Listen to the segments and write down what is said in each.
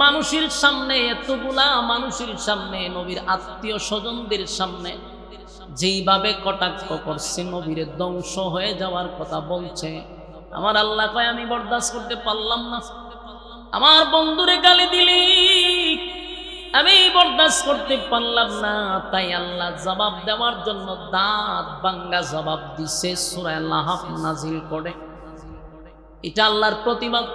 মানুষের সামনে, এতগুলা মানুষের সামনে, নবীর আত্মীয় স্বজনদের সামনে যেইভাবে কটাক্ষ করছে, নবীর ধ্বংস হয়ে যাওয়ার কথা বলছে, আমার আল্লাহ কয় আমি বরদাস্ত করতে পারলাম না। আমার বন্ধুরে গালি দিলি, আমি বরদাস্ত করতে পারলাম না। তাই আল্লাহ জবাব দেওয়ার জন্য দাঁত ভাঙ্গা জবাব দিছে, সূরা লাহাব নাজিল করে। এটা আল্লাহর প্রতিবাদ।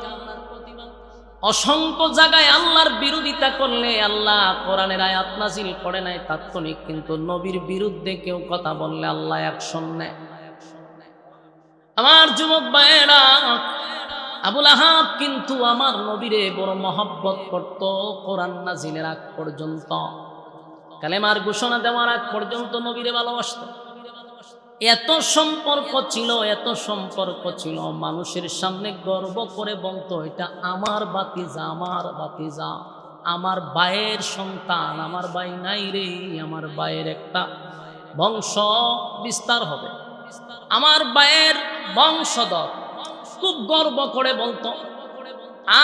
অসংখ্য জায়গায় আল্লাহর বিরোধিতা করলে আল্লাহ কোরআনের আয়াত নাজিল করে নাই তাৎক্ষণিক, কিন্তু নবীর বিরুদ্ধে কেউ কথা বললে আল্লাহ অ্যাকশন নেয়। আমার যুবক ভাইয়েরা, আবু লাহাব কিন্তু আমার নবীরে বড় মহব্বত করত। কোরআন নাজিলের আগ পর্যন্ত, কালেমার ঘোষণা দেওয়ার আগ পর্যন্ত নবীরে ভালোবাসত। এত সম্পর্ক ছিল, এত সম্পর্ক ছিল, মানুষের সামনে গর্ব করে বলতো এটা আমার ভাতিজা, আমার ভাতিজা, আমার ভাইয়ের সন্তান, আমার ভাই নাই রে, আমার ভাইয়ের একটা বংশ বিস্তার হবে, আমার ভাইয়ের বংশধর, খুব গর্ব করে বলতো।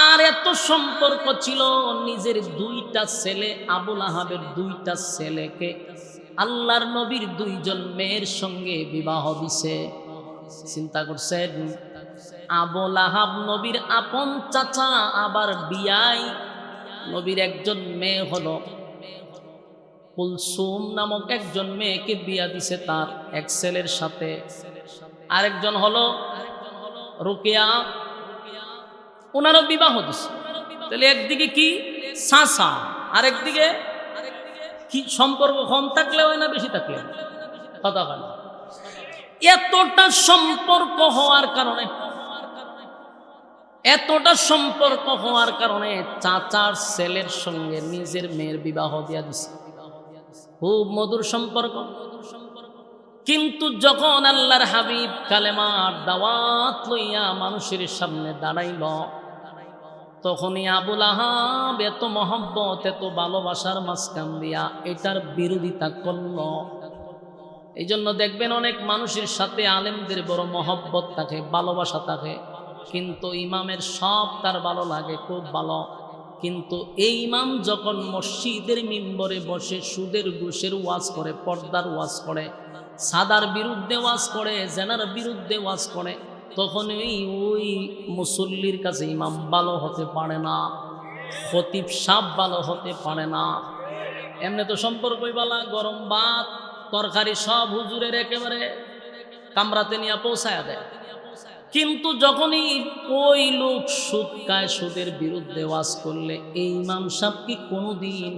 আর এত সম্পর্ক ছিল, নিজের দুইটা ছেলে, আবু লাহাবের দুইটা ছেলেকে আল্লাহর নবীর দুইজন মেয়ের সঙ্গে বিবাহ দিছে। চিন্তা করছেন, আবু লাহাব নবীর আপন চাচা, আবার বিয়াই নবীর একজন মেয়ে হলো কুলসুম নামক একজন মেয়েকে বিয়া দিছে তার এক ছেলের সাথে। আরেকজন হলো রুকিয়া, ওনারও বিবাহ দিছে। তাহলে একদিকে কি চাচা, আরেকদিকে কি সম্পর্ক কম থাকলে হয় না বেশি থাকলে কথা হয় না। এতটা সম্পর্ক হওয়ার কারণে, এতটা সম্পর্ক হওয়ার কারণে চাচার ছেলের সঙ্গে নিজের মেয়ের বিবাহ দিয়া দিছে। খুব মধুর সম্পর্ক। কিন্তু যখন আল্লাহর হাবিব কালেমার দাওয়াত লইয়া মানুষের সামনে দাঁড়াইল, তখনই আবু লাহাব এত মহব্বত, এত ভালোবাসার মাঝখান দিয়া এটার বিরোধিতা করল। এই জন্য দেখবেন অনেক মানুষের সাথে আলেমদের বড় মহব্বত থাকে, ভালোবাসা থাকে, কিন্তু ইমামের সব তার ভালো লাগে, খুব ভালো। কিন্তু এই ইমাম যখন মসজিদের মিম্বরে বসে সুদের ঘুষের ওয়াজ করে, পর্দার ওয়াজ করে, সাদার বিরুদ্ধে ওয়াজ করে, জেনার বিরুদ্ধে ওয়াজ করে, তখন ওই মুসল্লির কাছে ইমাম ভালো হতে পারে না, খতিব সাহেব ভালো হতে পারে না। এমনি তো সম্পর্কই বালা, গরম ভাত তরকারি সব হুজুরের একেবারে কামরাতে নিয়ে পৌঁছায় দেয়। কিন্তু যখনই ওই লোক সুদ খায়, সুদের বিরুদ্ধে ওয়াজ করলে এই ইমাম সাহেব কি কোনোদিন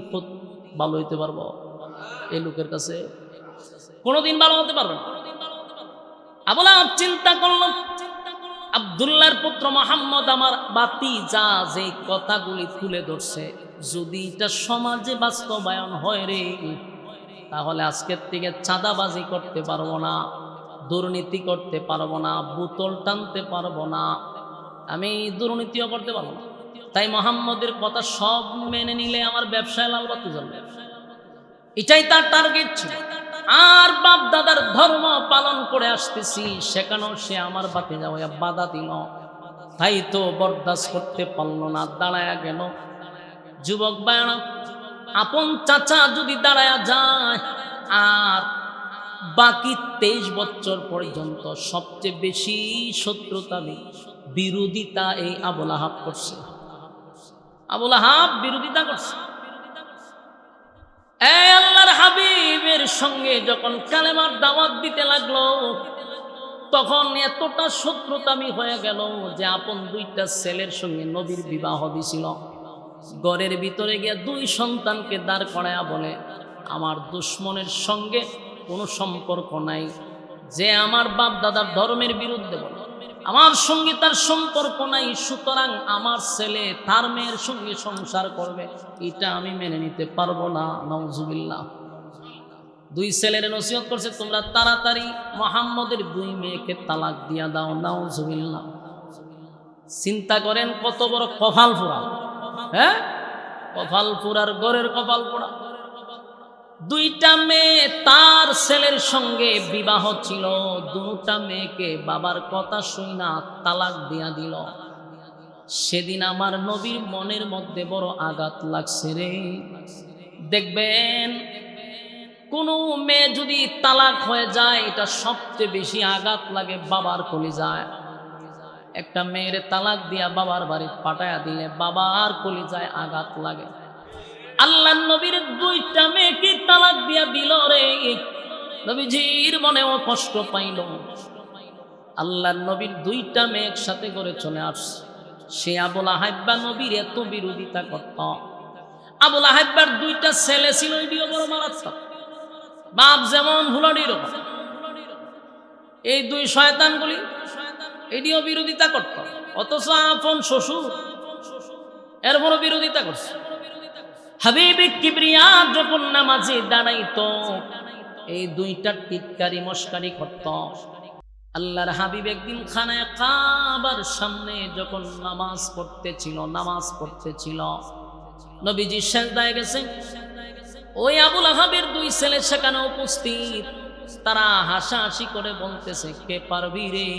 ভালো হইতে পারবো? এই লোকের কাছে কোনোদিন ভালো হতে পারবে না। আবু লাহাব চিন্তা করল, আব্দুল্লাহর পুত্র মুহাম্মদ আমার ভাতিজা যে কথাগুলি তুলে ধরছে, যদি এটা সমাজে বাস্তবায়ন হয় রে, তাহলে আজকের থেকে চাঁদাবাজি করতে পারবো না, দুর্নীতি করতে পারবো না, বোতল টানতে পারবো না, আমি দুর্নীতিও করতে পারবো না। তাই মুহাম্মদের কথা সব মেনে নিলে আমার ব্যবসায় লাল বাতি জ্বলবে, এটাই তার টার্গেট ছিল। আর বাপ দাদার ধর্ম পালন করে আসতেছি, সেখানেও সে আমার ভাতিজা হইয়া বাধা দিল। তাই তো বরদাস্ত করতে পারল না, দাঁড়ায়া গেল। যুবক ভাইরা, আপন চাচা যদি দাঁড়ায়া যায়, আর বাকি 23 বছর পর্যন্ত সবচেয়ে বেশি শত্রুতা, বিরোধিতা এই আবু লাহাব করছে। আবু লাহাব বিরোধিতা করছে। এই আল্লাহর হাবিবের সঙ্গে যখন কালেমার দাওয়াত দিতে লাগলো, তখন এতটা শত্রুতামি হয়ে গেল যে আপন দুইটা ছেলের সঙ্গে নবীর বিবাহ দিছিল। ঘরের ভিতরে গিয়ে দুই সন্তানকে দাঁড় করায়া বলে, আমার দুশ্মনের সঙ্গে কোনো সম্পর্ক নাই, যে আমার বাপ দাদার ধর্মের বিরুদ্ধে বলে, আমার সঙ্গে তার সম্পর্ক নাই, সুতরাং আমার ছেলে তার মেয়ের সঙ্গে সংসার করবে, এটা আমি মেনে নিতে পারবো না। নাউজুবিল্লাহ। দুই ছেলের নসিহত করছে, তোমরা তাড়াতাড়ি মুহাম্মদের দুই মেয়েকে তালাক দিয়া দাও। নাউজুবিল্লাহ। চিন্তা করেন কত বড় কপাল পোড়া, হ্যাঁ, কপাল পোড়ার ঘরের কপাল পোড়া। দুইটা মেয়ে তার ছেলের সঙ্গে বিবাহ ছিল, দুটা মেয়েকে বাবার কথা শুনা তালাক দিয়া দিল। সেদিন আমার নবীর মনের মধ্যে বড় আঘাত লাগছে রে। দেখবেন কোনো মেয়ে যদি তালাক হয়ে যায়, এটা সবচেয়ে বেশি আঘাত লাগে বাবার কলিজায়। একটা মেয়ের তালাক দিয়া বাবার বাড়ি পাঠায়া দিলে বাবার কলিজায় আঘাত লাগে। আল্লাহর নবীর দুইটা মেয়েকে তালাক দিয়া দিল রে, নবীজির মনেও কষ্ট পাইল। আল্লাহর নবীর দুইটা মেয়ে একসাথে করে চলে আসছে। সে আবুল আহাব্বা নবীর এত বিরোধিতা করত। আবুল আহাব্বার দুইটা ছেলে ছিল, এটিও বড় মারাত্মক। বাপ যেমন হুলড়ির, এই দুই শয়তানগুলি এটিও বিরোধিতা করত। অথচ আপন শ্বশুর এরপরও বিরোধিতা করছে। হাবিবে কিবরিয়া যখন নামাজে দাঁড়াইতো, এই দুইটা টিটকারি মস্কারি করত। আল্লাহর হাবিব একদিন খানায় কাবার সামনে যখন নামাজ পড়তেছিল, নবীজি সিজদায় গেছে। ওই আবুল আহাবের দুই ছেলে সেখানে উপস্থিত। তারা হাসাহাসি করে বলতেছে, কে পারবি রে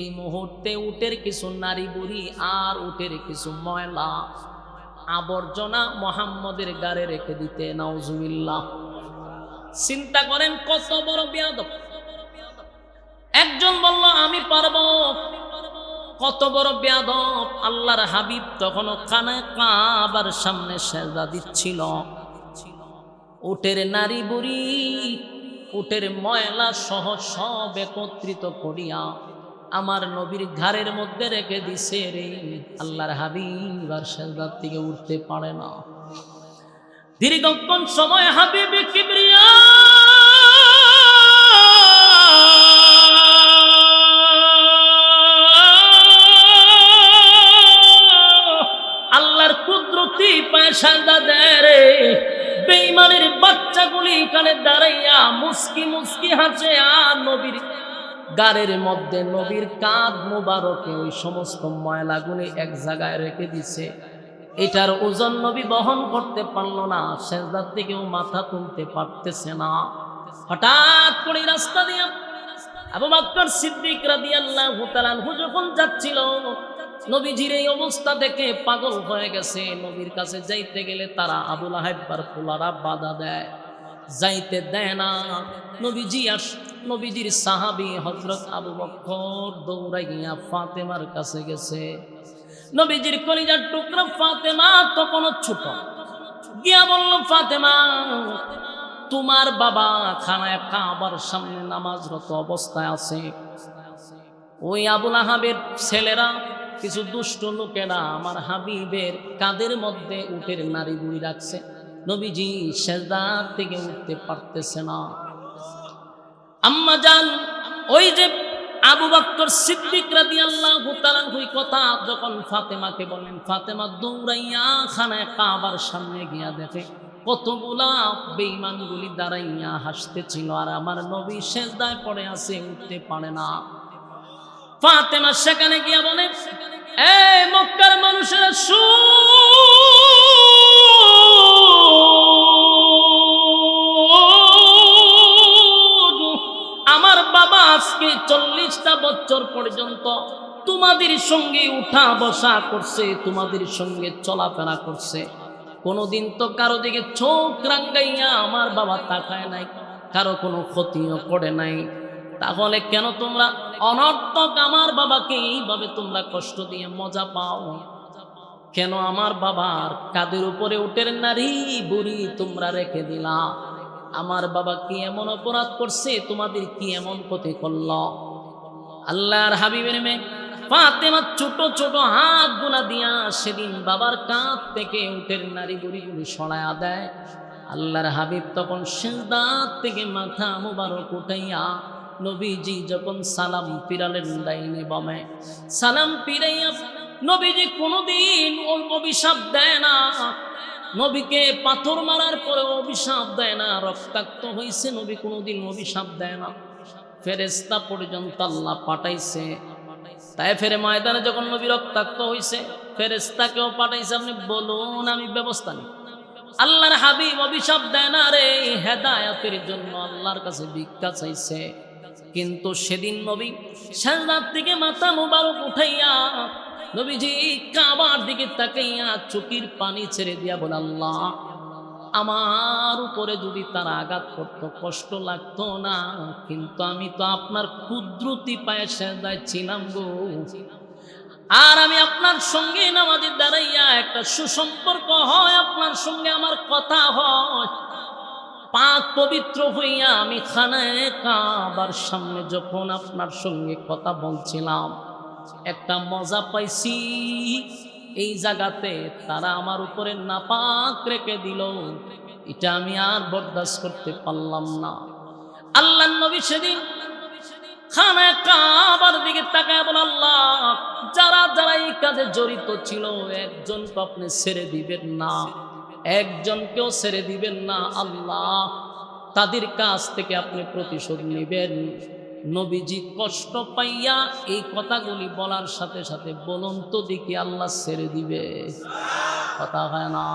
এই মুহূর্তে উটের কিছু নারী বুড়ি আর উটের কিছু ময়লা আবর্জনা মুহাম্মদের গাড়ে রেখে দিতে? নাউজুবিল্লাহ। চিন্তা করেন কত বড় বেয়াদব। একজন বলল আমি পারবো, কত বড় বেয়াদব। আল্লাহর হাবিব তখনও খানায় কাবার সামনে সেজদা দিচ্ছিল। উটের নারী বুড়ি, উটের ময়লা সহ সব একত্রিত করিয়া আমার নবীর ঘাড়ের মধ্যে রেখে দিছে রে। আল্লাহর হাবিব আর সেজদার থেকে উঠতে পারে না। দীর্ঘক্ষণ সময় হাবিব কিবরিয়া আল্লাহর কুদরতি পায় সেজদা দেয় রে। বেঈমানের বাচ্চাগুলি এখানে দাঁড়াইয়া মুস্কি মুস্কি হাসে, আর নবীর গাড়ের মধ্যে নবীর কাঁধ মুবারকে ওই সমস্ত ময়লাগুলি এক জায়গায় রেখে দিছে। এটার ওজন নবী বহন করতে পারলো না, সেজদার থেকেও মাথা তুলতে পারতেছে না। হঠাৎ করে রাস্তা দিয়ে আবু বকর সিদ্দিক রাদিয়াল্লাহু তাআলা আনহু যখন যাচ্ছিল, নবীজির এই অবস্থা দেখে পাগল হয়ে গেছে। নবীর কাছে যাইতে গেলে তারা আবুল আহাব্বার পোলারা বাধা দেয়, যাইতে দেয় না। নবীজির সাহাবী হযরত আবু বকর দৌড়াইয়া ফাতেমার কাছে গেছে। নবীজির কলিজার টুকরা ফাতেমা তখনও ছোট, গিয়া বলল, ফাতেমা তোমার বাবা খানায় কাবার সামনে নামাজরত অবস্থায় আছে। ওই আবুল আহাবের ছেলেরা, কিছু দুষ্ট লোকেরা আমার হাবিবের কাঁধের মধ্যে উটের নারী বুড়ি রাখছে। নবীজি সেজদা থেকে উঠতে পারতেছে না। আম্মা জান, ওই যে আবু বকর সিদ্দিক রাদিয়াল্লাহু তাআলা ওই কথা যখন ফাতেমাকে বলেন, ফাতেমা দৌড়াইয়া খানায় কাবার সামনে গিয়া দেখে কতগুলা বেঈমানগুলি দাঁড়াইয়া হাসতেছিল, আর আমার নবী সেজদায় পড়ে আছে, উঠতে পারে না। ফাতেমা সেখানে গিয়া বলে, এই মক্কার মানুষেরা আমার বাবা আজকে 40টা বছর পর্যন্ত তোমাদের সঙ্গে উঠা বসা করছে, তোমাদের সঙ্গে চলাফেরা করছে, কোনোদিন তো কারো দিকে চোখ রাঙ্গাইয়া আমার বাবা তাকায় নাই, কারো কোনো ক্ষতিও করে নাই। তাহলে কেন তোমরা অনর্থক আমার বাবাকে এইভাবে তোমরা কষ্ট দিয়ে মজা পাও? কেন আমার বাবার কাঁধের উপরে উটের নারী বুড়ি তোমরা রেখে দিলা? আমার বাবা কি এমন অপরাধ করছে? তোমাদের কি এমন ক্ষতি করল? আল্লাহর হাবিবের মেয়ে ফাতেমা ছোট ছোট হাত গুনা দিয়া সেদিন বাবার কাঁধ থেকে উটের নারী বুড়িগুলি সরায়া দেয়। আল্লাহর হাবিব তখন সিজদা থেকে মাথা মুবারক উঠাইয়া নবীজি যখন সালাম পিরালেন ডাইনে বামে, সালাম পিরাইয়া নবীজি কোনোদিন ওই অভিশাপ দেয় না। নবীকে পাথর মারার পরে অভিশাপ দেয় না, রক্তাক্ত হয়েছে নবী কোনোদিন অভিশাপ দেয় না। ফেরেশতা পর্যন্ত আল্লাহ পাঠাইছে। তাই ফেরে ময়দানে যখন নবী রক্তাক্ত হয়েছে, ফেরেশতাকেও পাঠাইছে, আপনি বলুন আমি ব্যবস্থা নিই। আল্লাহর হাবিব অভিশাপ দেয় না রে, হেদায়েতের জন্য আল্লাহর কাছে ভিক্ষা চাইছে। কিন্তু সেদিন নবী সাজদার থেকে মাথা মুবারক উঠাইয়া নবীজি কাবার দিকে তাকাইয়া চোখের পানি ছেড়ে দিয়া বলে, আল্লাহ, আমার উপরে যদি তারা আঘাত করতো কষ্ট লাগতো না, কিন্তু আমি তো আপনার কুদরতি পায়ে সেজদায় ছিলাম গো। আর আমি আপনার সঙ্গে নামাজে দাঁড়াইয়া একটা সুসম্পর্ক হয়, আপনার সঙ্গে আমার কথা হয়, পাক পবিত্র হইয়া আমি খানায়ে কাবার সামনে যখন আপনার সঙ্গে কথা বলছিলাম, একটা মজা পাইছি। এই জায়গাতে তারা আমার উপরে নাপাক রেখে দিল, এটা আমি আর বরদাস্ত করতে পারলাম না। আল্লাহর নবী সেদিন খানায়ে কাবার দিকে তাকায় বলে, আল্লাহ, যারা যারা এই কাজে জড়িত ছিল একজনকে আপনি ছেড়ে দিবেন না, একজনকেও ছেড়ে দিবেন না আল্লাহ, তাদের কাছ থেকে আপনি প্রতিশোধ নেবেন। নবীজি কষ্ট পাইয়া এই কথাগুলি বলার সাথে সাথে বলুন তো দেখি আল্লাহ ছেড়ে দিবে? কথা হয় না,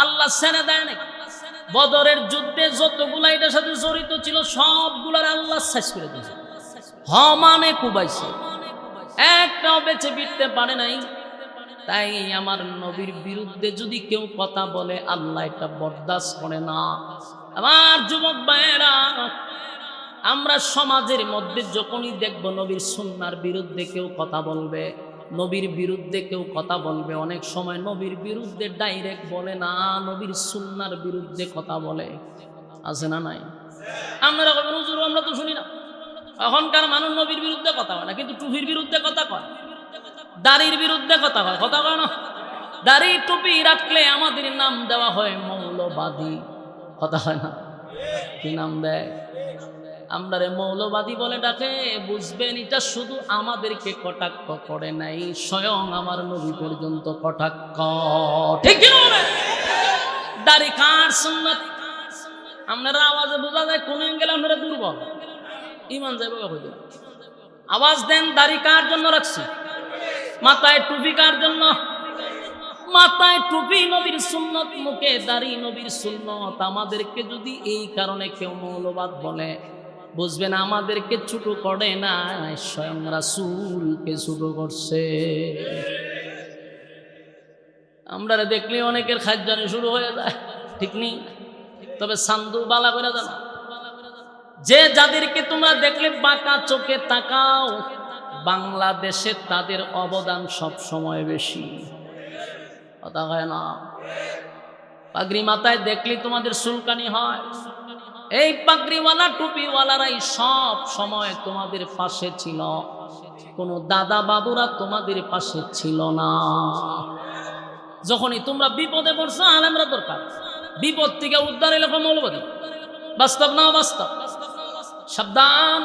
আল্লাহ ছেড়ে দেয় না। বদরের যুদ্ধে যতগুলা এটার সাথে জড়িত ছিল সবগুলার আল্লাহ শেষ করে দিয়েছে, মানে কুবাইছে, একটাও বেঁচে ফিরতে পারে নাই। তাই আমার নবীর বিরুদ্ধে যদি কেউ কথা বলে আল্লাহ এটা বরদাস্ত করে না। আমার যুবক ভাইয়েরা, আমরা সমাজের মধ্যে যখনই দেখব নবীর সুন্নাহর বিরুদ্ধে কেউ কথা বলবে, নবীর বিরুদ্ধে কেউ কথা বলবে, অনেক সময় নবীর বিরুদ্ধে ডাইরেক্ট বলে না, নবীর সুন্নাহর বিরুদ্ধে কথা বলে, আছে না নাই? আপনারা বলবেন, হুজুর আমরা তো শুনি না। এখনকার মানুষ নবীর বিরুদ্ধে কথা বলে না, কিন্তু টুপির বিরুদ্ধে কথা কয়, দাড়ির বিরুদ্ধে কথা কয়, কথা কয় না? দাড়ি টুপি রাখলে আমাদের নাম দেওয়া হয় মৌলবাদী, কথা হয় না? কি নাম দেয়? আমরারে মৌলবাদী বলে ডাকে। বুঝবেন, এটা শুধু আমাদেরকে কটাক্ষ করে নাই, স্বয়ং আমার নবী পর্যন্ত কটাক্ষ। ঠিক কি না? দাড়ি কার সুন্নাত? আপনারা আওয়াজে বোঝা যায় কোন অ্যাঙ্গেলে আপনারা দুর্বল, ইমান যাইব। আওয়াজ দেন, দাড়ি কার জন্য রাখছি? মাথায় টুপি কার জন্য? মাথায় টুপি নবীর সুন্নত, মুখে দাড়ি নবীর সুন্নত। আমাদেরকে যদি এই কারণে কেউ মৌলবাদ বলে, বুঝবেন আমাদেরকে ছোট করে না, স্বয়ং রাসূলকে ছোট করছে। আমরা দেখলে অনেকের খাদ্যানি শুরু হয়ে যায়, ঠিক নেই? তবে সান্দু বালা করে জানা, যে যাদেরকে তোমরা দেখলে বাঁকা চোখে তাকাও, বাংলাদেশে তাদের অবদান সব সময় বেশি, কথা হয় না? পাগড়ি মাথায় দেখলে তোমাদের সুলকানি হয়। এই পাগড়িওয়ালা টুপিওয়ালারাই সব সময় তোমাদের পাশে ছিল, কোনো দাদা বাবুরা তোমাদের পাশে ছিল না। যখনই তোমরা বিপদে পড়ছো, আলেমরা দরকার। বিপদ থেকে উদ্ধার এলাকা মৌলবাদী, বাস্তব না বাস্তব? সাবধান।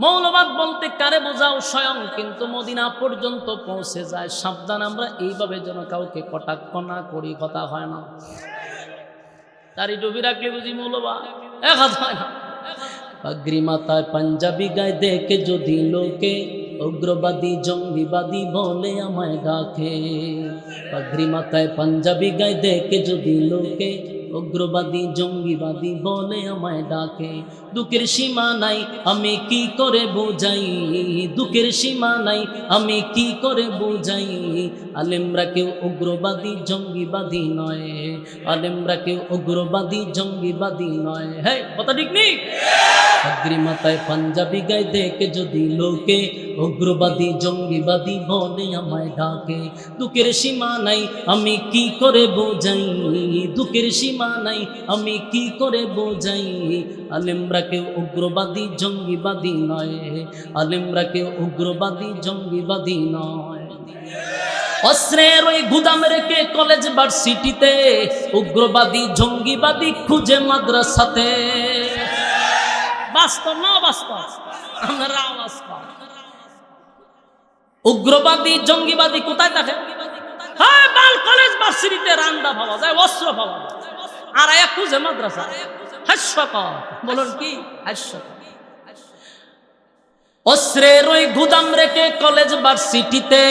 মৌলবাদ বলতে কারে বোঝাও? স্বয়ং কিন্তু মদিনা পর্যন্ত পৌঁছে যায়। সাবধান, আমরা এইভাবে যেন কাউকে কটাক্ষ না করি, কথা হয় না? দাড়ি টুপি রাখলে বুঝি মৌলবাদ? কথা হয় না। পাগড়ি মাথায় পাঞ্জাবি গায়ে দেখে যদি লোকে উগ্রবাদী জঙ্গিবাদী বলে আমায় ডাকে। পাগড়ি মাথায় পাঞ্জাবি গায়ে দেখে যদি লোকে উগ্রবাদী জঙ্গিবাদী বলে আমায় ডাকে। দুঃখের সীমা নাই আমি কি করে বোঝাই, দুঃখের সীমা নাই আমি কি করে বোঝাই। আলেমরা কেউ উগ্রবাদী জঙ্গিবাদী নয়, আলেমরা কেউ উগ্রবাদী জঙ্গিবাদী নয়। হ্যাঁ, কথা ঠিক নেই? পাগড়ি মাথায় পাঞ্জাবি গায়ে দেখে যদি লোকে উগ্রবাদী জঙ্গিবাদী বলে আমায় ডাকে। দুঃখের সীমা নাই আমি কি করে বোঝাই, দুঃখের সীমা নাই আমি কি করে বোঝাই। আলেমরা কেউ উগ্রবাদী জঙ্গিবাদী নয়, আলেমরা কেউ উগ্রবাদী জঙ্গিবাদী নয়। অস্ত্রের ওই গুদাম রেখে কলেজ ভার্সিটিতে উগ্রবাদী জঙ্গিবাদী খুঁজে মাদ্রাসাতে। বাস্তব না বাস্তব? আমরা বাস্তব। উগ্রবাদী জঙ্গিবাদী কোথায় থাকে? হ্যাঁ, বাল কলেজ ভার্সিটিতে রান্দা পাওয়া যায়, অস্ত্র পাওয়া যায়, আর এক খুঁজে মাদ্রাসা। হাস্যকর, বলুন কি হাস্যকর? অস্ত্রের ওই গুদাম রেখে কলেজ ভার্সিটিতে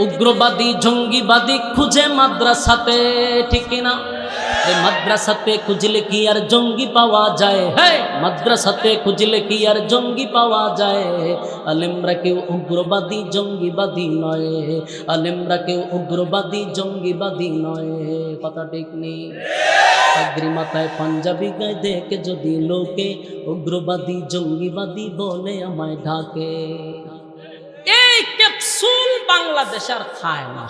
উগ্রবাদী জঙ্গিবাদী খুঁজে মাদ্রাসাতে, ঠিক কিনা? এই মাদ্রাসাতে খুঁজলে কি আর জঙ্গি পাওয়া যায়? হ্যাঁ, মাদ্রাসাতে খুঁজলে কি আর জঙ্গি পাওয়া যায়? আলেমরা কেউ উগ্রবাদী জঙ্গিবাদী নয়, আলেমরা কেউ উগ্রবাদী জঙ্গিবাদী নয়। কথা ঠিক নেই? পাগড়ি মাথায় পাঞ্জাবি গায়ে দেখে যদি লোকে উগ্রবাদী জঙ্গিবাদী বলে আমায় ঢাকে। এই ক্যাপসুল বাংলাদেশ আর খায় না।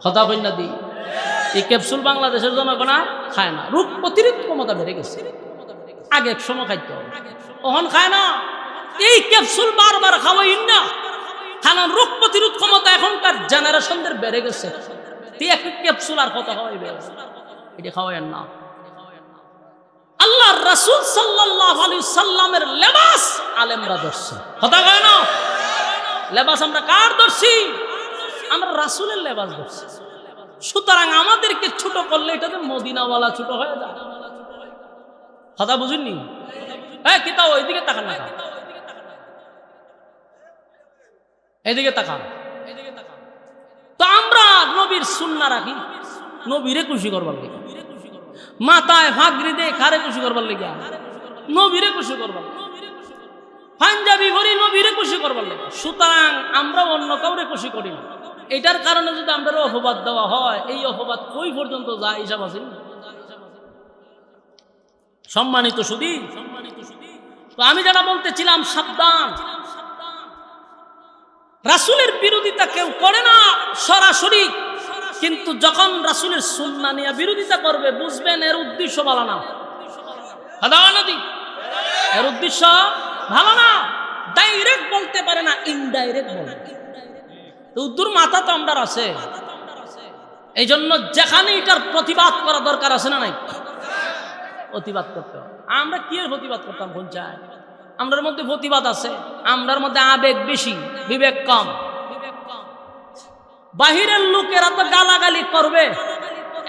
কথা বল না দি, এই ক্যাপসুল বাংলাদেশের জনগণ আর খায় না। রোগ প্রতিরোধ ক্ষমতা বেড়ে গেছে। আগে এক সময় খাইত, ওহন খায় না। এই ক্যাপসুল বারবার খাওয়াই না, কারণ রোগ প্রতিরোধ ক্ষমতা এখনকার জেনারেশনদের বেড়ে গেছে। এক ক্যাপসুল আর কত খাওয়াইবে? এটা খাওয়াইেন না। আল্লাহর রাসূল সাল্লাল্লাহু আলাইহি সাল্লামের লেবাস আলেমরা ধরছে। কথা কয় না? লেবাস আমরা কার ধরছি? আমরা রাসূলের লেবাস ধরছি। সুতরাং আমাদেরকে ছোট করলে এটাতে মদিনাওয়ালা ছোট হয়ে যায়। কথা বুঝুননি? হ্যাঁ, কিতা ওইদিকে তাকান না, এইদিকে তাকান। তো আমরা নবীর সুন্নাহ রাখি, নবীরে খুশি করবার লাগে। মাথায় ফাগরি দে কারে খুশি করবার লাগে? নবীরে খুশি করবার। পাঞ্জাবি ভরি নবীরে খুশি করবার লাগে। সুতরাং আমরা অন্য কাউরে খুশি করি না। এটার কারণে যদি আমরা অপবাদ দেওয়া হয়, এই অপবাদ কই পর্যন্ত যায় হিসাব আছে? সম্মানিত সুধী, তো আমি যেটা বলতেছিলাম, সাবধান। রাসূলের বিরোধিতা কেউ করে না সরাসরি, কিন্তু যখন রাসূলের সুন্নাহ নিয়ে বিরোধিতা করবে, বুঝবেন এর উদ্দেশ্য ভালো না। এর উদ্দেশ্য ভালো না। ডাইরেক্ট বলতে পারে না, ইনডাইরেক্ট বলে। তো উদ্দুর মাথা তো আমরা আছে, এই জন্য যেখানে এটার প্রতিবাদ করা দরকার আছে না নাই, প্রতিবাদ করতে হবে। আমরা কি এর প্রতিবাদ করতাম? কোন চায় আমরার মধ্যে প্রতিবাদ আছে, আমরার মধ্যে আবেগ বেশি, বিবেক কম। বাহিরের লোকেরা তো গালাগালি করবে,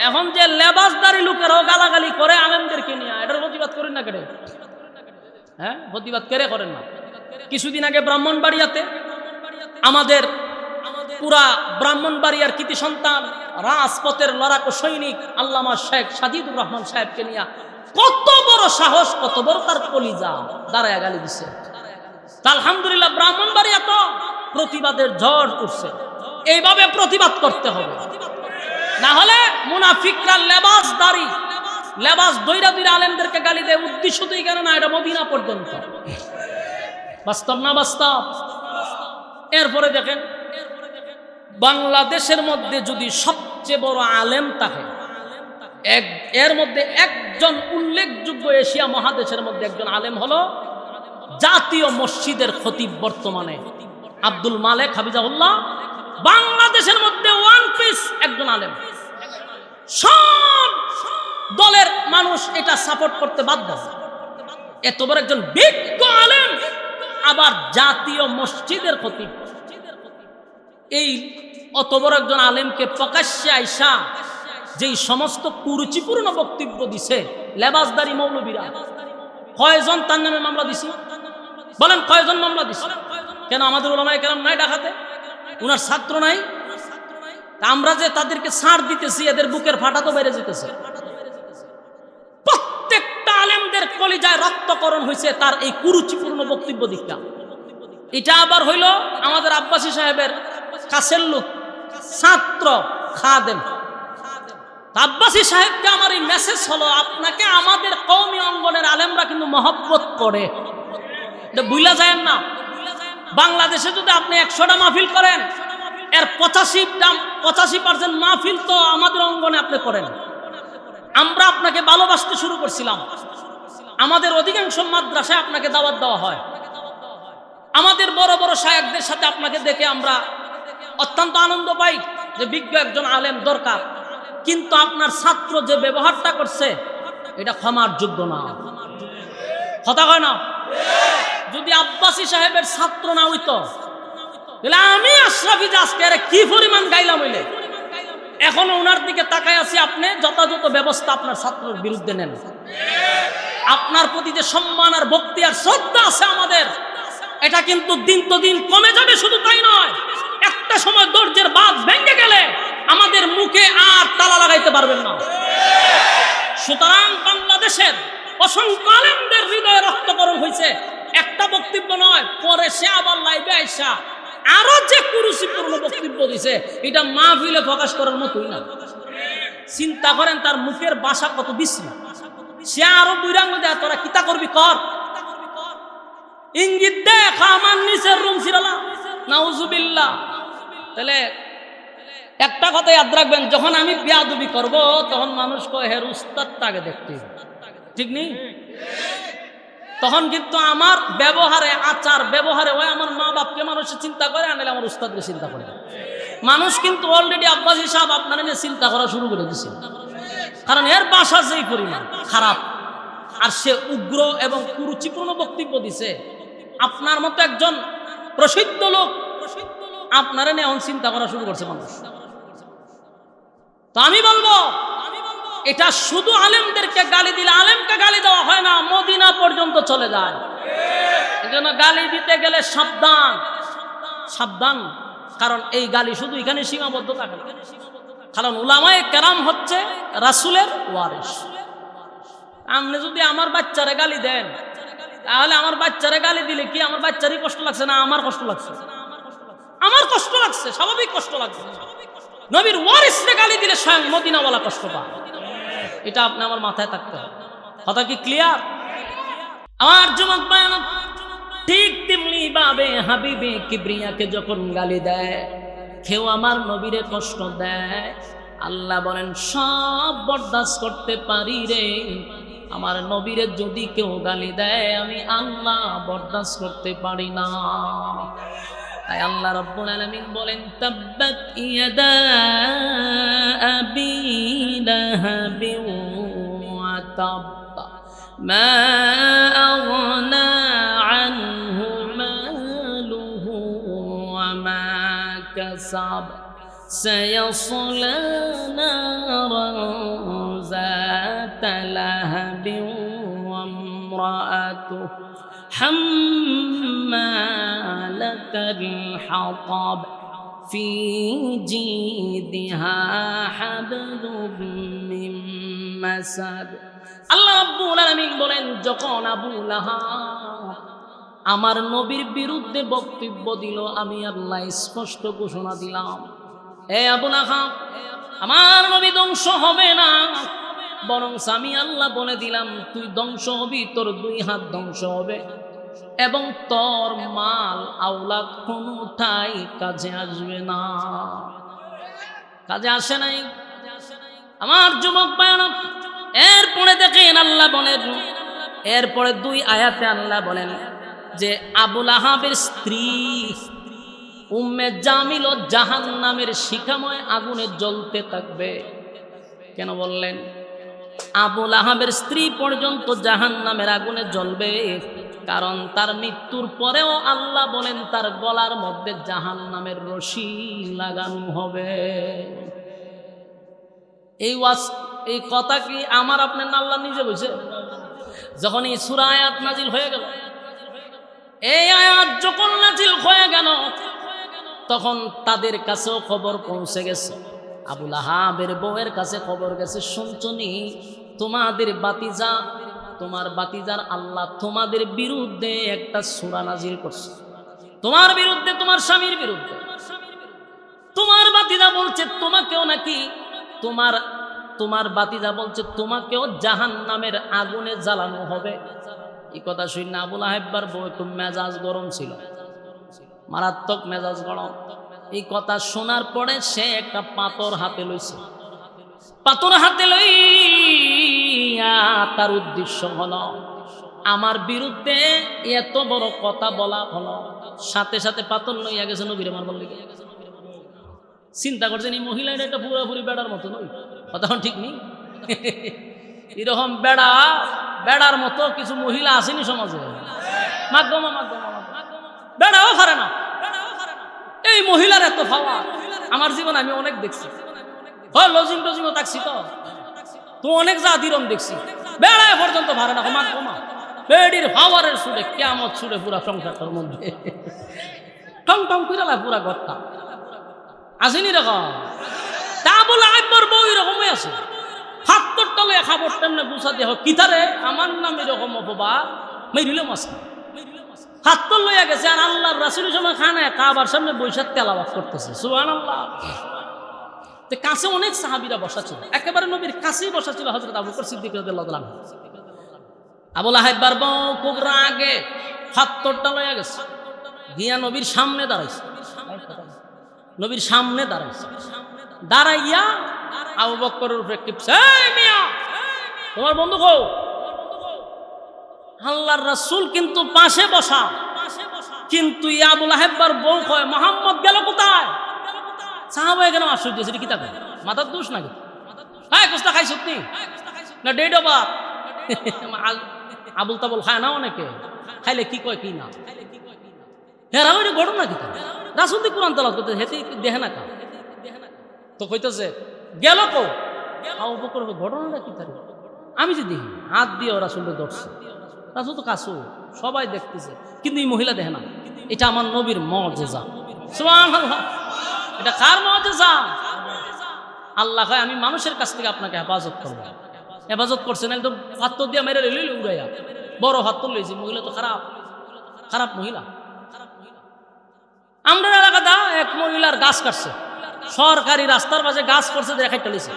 এখন যে লেবাসদারি লোকেরাও গালাগালি করে আলেমদেরকে নিয়ে, এটার প্রতিবাদ করেন না কেন? হ্যাঁ, প্রতিবাদ কেড়ে করেন না? কিছুদিন আগে ব্রাহ্মণবাড়িয়াতে আমাদের পুরা ব্রাহ্মণবাড়িয়ার কৃতি সন্তান, রাজপথের লড়াকু সৈনিক আল্লামা শেখ সাজিদুর রহমান সাহেবকে নিয়ে কত বড় সাহস, কত বড় তার কলিজা, দাঁড়ায় গালি দিচ্ছে। আলহামদুলিল্লাহ, ব্রাহ্মণবাড়িয়া তো প্রতিবাদের ঝড় উঠছে। এইভাবে প্রতিবাদ করতে হবে, না হলে মুনাফিকরা লেবাসদারি, লেবাস দইরা দইরা আলেমদেরকে গালি দেয়। উদ্দেশ্য তো এখানে না, এটা মদিনা পর্যন্ত। বাস্তব না বাস্তব? এরপরে দেখেন, বাংলাদেশের মধ্যে যদি সবচেয়ে বড় আলেম থাকে, এর মধ্যে একজন উল্লেখযোগ্য, এশিয়া মহাদেশের মধ্যে একজন আলেম হলো জাতীয় মসজিদের খতিব বর্তমানে আব্দুল মালেক হাফিজাহুল্লাহ। বাংলাদেশের মধ্যে ওয়ান পিস একজন আলেম। সব দলের মানুষ এটা সাপোর্ট করতে বাধ্য। এত বড় একজন বিজ্ঞ আলেম, আবার জাতীয় মসজিদের খতিব। এই অত বড় একজন আলেমকে প্রকাশ্যে আইসা যেই সমস্ত কুরুচিপূর্ণ বক্তব্য দিছে লেবাসদারি মৌলবীরা, কয়জন তার নামে মামলা দিছে? বলেন কয়জন মামলা দিছে? কেন আমাদের ওলামায়ে কেরাম নাই ঢাকাতে? উনার ছাত্র নাই? আমরা যে তাদেরকে ছাড় দিতেছি, এদের বুকের ফাটা তো বেড়ে যেতেছে। প্রত্যেকটা আলেমদের কলিজায় রক্তকরণ হয়েছে তার এই কুরুচিপূর্ণ বক্তব্য দিকটা। এটা আবার হইল আমাদের আব্বাসী সাহেবের কাছের লোক, ছাত্র, খাদেম। আব্বাসী সাহেবকে আমার এই মেসেজ হলো, আপনাকে আমাদের কওমি অঙ্গনের আলেমরা কিন্তু মহব্বত করে, এটা ভুলা যায় না। বাংলাদেশে যদি আপনি 100টা মাহফিল করেন, এর 85% মাহফিল তো আমাদের অঙ্গনে আপনি করেন। আমরা আপনাকে ভালোবাসতে শুরু করছিলাম। আমাদের অধিকাংশ মাদ্রাসায় আপনাকে দাওয়াত দেওয়া হয়। আমাদের বড় বড় শায়েখদের সাথে আপনাকে দেখে আমরা অত্যন্ত আনন্দ পাই যে বিজ্ঞ একজন আলেম দরকার। কিন্তু আপনার ছাত্র যে ব্যবহারটা করছে, এটা ক্ষমার যোগ্য না। কথা কয় না? যদি আব্বাসী সাহেবের ছাত্র না হইতো, তাহলে আমি আশরাফি আজকে কি পরিমাণ গাইলাম হইলে। এখন ওনার দিকে তাকায় আছি, আপনি যথাযথ ব্যবস্থা আপনার ছাত্রের বিরুদ্ধে নেন। আপনার প্রতি যে সম্মান আর ভক্তি আর শ্রদ্ধা আছে আমাদের, এটা কিন্তু দিন তো দিন কমে যাবে। শুধু তাই নয়, একটা সময় দরজার বাঁধ ভেঙে গেলে আমাদের মুখে আর তালা লাগাইতে পারবেন না। সুতরাং বাংলাদেশের অসংখ্য আলেমদের হৃদয়ে রক্তকরণ হয়েছে, একটা বক্তব্য নয়, পরে সে আবার লাইভে আইসা আরো যে কুরুচিপূর্ণ বক্তব্য দিছে, এটা মাহফিলে প্রকাশ করার মতোই না। চিন্তা করেন তার মুখের ভাষা কত বিশ্রী। সে আরো বুইরাঙ্গ দেয়, তোরা কিতা করবি কর, ইঙ্গিত দেখ আমার নিচের রুম ছিড়ালা, নাউজুবিল্লাহ। তাহলে একটা কথা ইয়াদ রাখবেন, যখন আমি বেয়াদবি করব তখন মানুষ কয় হের উস্তাদটা আগে দেখতে, ঠিক নেই? তখন কিন্তু আমার ব্যবহারে, আচার ব্যবহারে ওই আমার মা বাপকে মানুষ চিন্তা করে, আনলে আমার উস্তাদকে চিন্তা করে। মানুষ কিন্তু অলরেডি আব্বাস হিসাব আপনারা নিয়ে চিন্তা করা শুরু করে দিছে, কারণ এর ভাষা যেই পরিমাণ খারাপ, আর সে উগ্র এবং কুরুচিপূর্ণ বক্তব্য দিছে। আপনার মতো একজন প্রসিদ্ধ লোক আপনারা নিয়ে এখন চিন্তা করা শুরু করছে মানুষ। তো আমি বলবো, এটা শুধু আলেমদেরকে গালি দিলে, আলেমকে গালি দেওয়া হয় না, মদিনা পর্যন্ত চলে যায়। এজন্য গালি দিতে গেলে সাবধান, সাবধান, কারণ এই গালি শুধু এখানে সীমাবদ্ধ থাকে না। কারণ উলামায়ে কেরাম হচ্ছে রাসূলের ওয়ারিস। আপনি যদি আমার বাচ্চারে গালি দেন, তাহলে আমার বাচ্চারে গালি দিলে কি আমার বাচ্চারই কষ্ট লাগছে না আমার কষ্ট লাগছে? আমার কষ্ট লাগছে, স্বাভাবিক কষ্ট লাগছে। নবীর ওয়ারিসকে গালি দিলে স্বয়ং মদিনাওয়ালা কষ্ট পায়, এটা আপনি আমার মাথায় থাকতে হবে। কথা কি ক্লিয়ার? আমার যুবক ভাইরা, ঠিক তেমনি ভাবে হাবিবে কিবরিয়াকে যখন গালি দেয়, কেউ আমার নবীরে কষ্ট দেয়, আল্লাহ বলেন সব বরদাস্ত করতে পারি রে, আমার নবীরে যদি কেউ গালি দেয় আমি আল্লাহ বরদাস্ত করতে পারি না। তাই আল্লাহ রাব্বুল আলামিন বলেন তাব্বাত ইয়াদা আবি লাহাবি ওয়া তাব্বা মা আগনা আনহু মালুহু ওয়া মা কাসাব সায়াসলা নারান যাতা লাহাবি ওয়া ইমরাআতুহু حمالة الحطب في جيدها حبل من مسد। আল্লাহ রাব্বুল আলামিন বলেন, যখন আবু লাহাব আমার নবীর বিরুদ্ধে বক্তব্য দিল, আমি আল্লাহ স্পষ্ট ঘোষণা দিলাম, এ আবু লাহাব, আমার নবী ধ্বংস হবে না, বরং আমি আল্লাহ বলে দিলাম তুই ধ্বংস হবি, তোর 2 হাত ধ্বংস হবে এবং তোর মাল আওলাদ কোনটাই কাজে আসবে না। কাজে আসে নাই আমার যুবক ভাইরা। এরপরে দেখেন আল্লাহ বলেন, এরপরে 2 আয়াতে আল্লাহ বলেন যে আবু লাহাবের স্ত্রী উম্মে জামিল জাহান্নামের শিখাময় আগুনে জ্বলতে থাকবে। কেন বললেন? আবু লাহাবের স্ত্রী পর্যন্ত জাহান্নামের আগুনে জ্বলবে, কারণ তার মৃত্যুর পরেও আল্লাহ বলেন তার গলার মধ্যে জাহান্নামের রশি লাগানো হবে। এই কথা কি আমার আপনার আল্লাহ নিজে বলছে? যখন এই সূরা আয়াত নাজিল হয়ে গেল, এই আয়াত যখন নাজিল হয়ে গেল, তখন তাদের কাছেও খবর পৌঁছে গেছে, আবু লাহাবের বউয়ের কাছে খবর গেছে, শুনছনি তোমাদের বাতিজা, তোমার বাতিজার আল্লাহ তোমাদের বিরুদ্ধে একটা সূরা নাজিল করছে, তোমার বিরুদ্ধে, তোমার স্বামীর বিরুদ্ধে। তোমার বাতিজা বলছে তোমাকেও নাকি, তোমার বাতিজা বলছে তোমাকেও জাহান্নামের আগুনে জ্বালানো হবে। এই কথা শুনে আবু লাহাবের বউ একটু মেজাজ গরম ছিল, মারাত্মক মেজাজ গরম। এই কথা শোনার পরে সে একটা পাথর হাতে লইছে, পাথর হাতে লইয়া তার উদ্দেশ্য হলো আমার বিরুদ্ধে এত বড় কথা বলা হলো, সাথে সাথে পাথর লইয়া গেছে নবীরে মারবার লেগে। চিন্তা করছেন এই মহিলাটা একটা পুরোপুরি বেড়ার মতো নই, কথা ঠিক নেই? এরকম বেড়ার মতো কিছু মহিলা আসেনি সমাজে, মাধ্যমা বেড়াও পারে না। এই মহিলার এত পাওয়া আমার জীবন আমি অনেক দেখছি, লজিং টজিংও থাকছি, তো অনেক জাতিরম দেখছি, বেড়ায় পর্যন্ত পারে না। মাধ্যমা বেডির পাওয়ারের ছুটে কেমন ছুটে পুরা সংসারটার মধ্যে টং টং করে পুরা ঘরটা আসেনি রকম। তা বলে একবার বউ এরকমই আছে, হাতটা লইয়া খাবার টাইমে গুছা দেহ কিতারে আমার নাম এরকম অপবাদ মেরিলে মাছ হাত লইয়া গেছে আর আল্লাহ রাসূলের সময় খানে কাবার সামনে বৈশাখ তেলাওয়াত করতেছে সুবহানাল্লাহ। কাছে অনেক সাহাবীরা বসা ছিল, একেবারে নবীর কাছেই বসা ছিল হযরত আবু বকর সিদ্দিক রাদিয়াল্লাহু আনহু। আবু লাহাব বারবার খুব রাগে হাতটা লইয়া গেছে, গিয়া নবীর সামনে দাঁড়াইছে, নবীর সামনে দাঁড়াইছে, দাঁড়াইয়া আবু বকরের উপরে টিপছে, এই মিয়া তোমার বন্ধু কও? আল্লাহর রাসূল কিন্তু পাশে বসা, কিন্তু আবু লাহাবের বউ কয় মুহাম্মদ গেল কোথায়? সাহাবায়ে কেন আশ্চর্য, সেটা কি থাকে মাথার দোষ নাকি? হ্যাঁ কোস্তা খাইছত নি না ডেড ওভার আবুল তাবুল খায় না অনেকে, খাইলে কি কয় কি না হ্যাঁ ওই ঘটনা কি রাসূল দি কোরআন তেলাওয়াত করতে হেতে দেখে না কা তো কইতেছে গেল কো? আবু বকর ঘটনাটা কি তার? আমি যে দেখি হাত দিয়ে রাসূলকে ধরছে, রাসূল তো কাছু সবাই দেখতেছে, কিন্তু এই মহিলা দেখে না। এটা আমার নবীর মুজিজা সুবহানাল্লাহ। এটা কার মুজিজা? আল্লাহ কয় আমি মানুষের কাছ থেকে আপনাকে হেফাজত করব। হেফাজত করছেন একদম পাথর দিয়ে মেরে লইল উড়াইয়া, বড় হাত লইছি। মহিলা তো খারাপ, খারাপ মহিলা। আমরা এলাকাটা এক মহিলার গাছ কাটছে, সরকারি রাস্তার পাশে গাছ করছে, দেখাই চলেছে।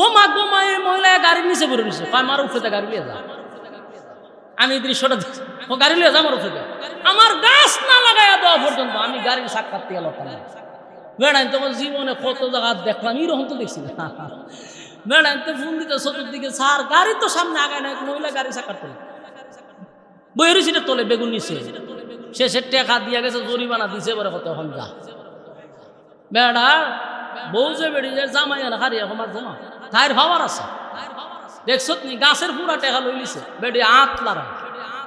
ও মা গো মা, এই মহিলা গাড়ির নিচে পড়ে নিছে, কয় মার উঠে গাড়ি লিয়ে যা। আমি দৃশ্যটা ও গাড়ি লিয়ে যা, আমার উঠে যা, আমার গাছ না লাগাইয়া দেওয়া পর্যন্ত আমি গাড়ির সাক্ষাৎ থেকে লড়তাম না। বেড়াই তোমার জীবনে কত জায়গা দেখলাম, এরকম তো দেখছি না। বেড়াই তো ফোন দিতে চতুর্দিকে সার, গাড়ি তো সামনে আগায় না, মহিলা গাড়ি সাক্ষাৎ করে বইয়ের সিটে তোলে বেগুন নিচে, সে টেকা দিয়া গেছে, জরিমানা দিছে বলে কত এখন যা। বেড়া বউ যে বেড়িয়ে জামাই না হারিয়া আমার জমা তাইর হওয়ার আছে, দেখছত নি গাছের পুরা টেকা লই লিছে, বেড়ি আট লারা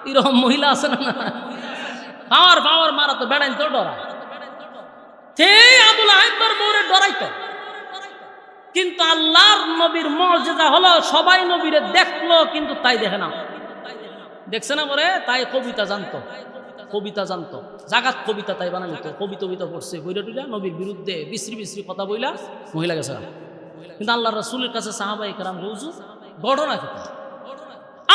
এরকম মহিলা আছে না? পাওয়ার পাওয়ার মারা তো বেড়াইন তো ডরা। আবু লাহাবের বউরে ডরাইতো, কিন্তু আল্লাহর নবীর মুজিজা হলো সবাই নবীরে দেখলো কিন্তু তাই দেখে না। দেখছে না পরে তাই কবিতা জানতো, কবিতা জানতো, জাগাত কবিতা তাই বানাইতো, কবিতা পড়ছে, বইরা টুইলা নবীর বিরুদ্ধে বিশ্রী বিশ্রী কথা বইলা মহিলা গেছে। কিন্তু আল্লাহর রাসূলের কাছে সাহাবায়ে কেরাম হুজুর ঘটনা কি?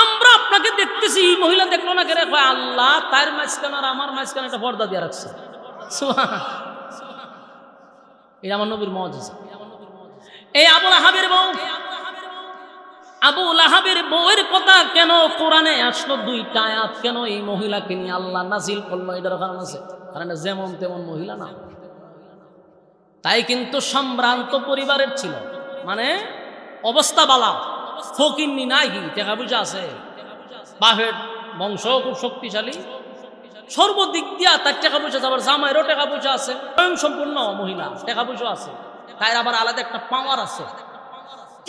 আমরা আপনাকে দেখতেছি, মহিলা দেখলো না কেন? কয় আল্লাহ তার মাঝখানে আর আমার মাঝখানে একটা পর্দা দিয়ে রাখছে। এই আমার নবীর মুজিজা। এই আবু লাহাবের বউ, আবু লাহাবের বউয়ের কথা কেন কোরআনে আসলো? দুইটা আয়াত কেন এই মহিলাকে নিয়ে আল্লাহ নাজিল করলো? এটার কারণ আছে, কারণ যেমন তেমন মহিলা না। তাই কিন্তু সম্ভ্রান্ত পরিবারের ছিল, মানে অবস্থা বালা, ফকিন্নি নাই, টাকা পয়সা আছে, বাপের বংশ খুব শক্তিশালী, সর্বদিক দিয়া তার টাকা পয়সা, আবার জামাইরও টাকা পয়সা আছে, স্বয়ং সম্পূর্ণ মহিলা, টাকা পয়সা আছে, তাই আবার আলাদা একটা পাওয়ার আছে।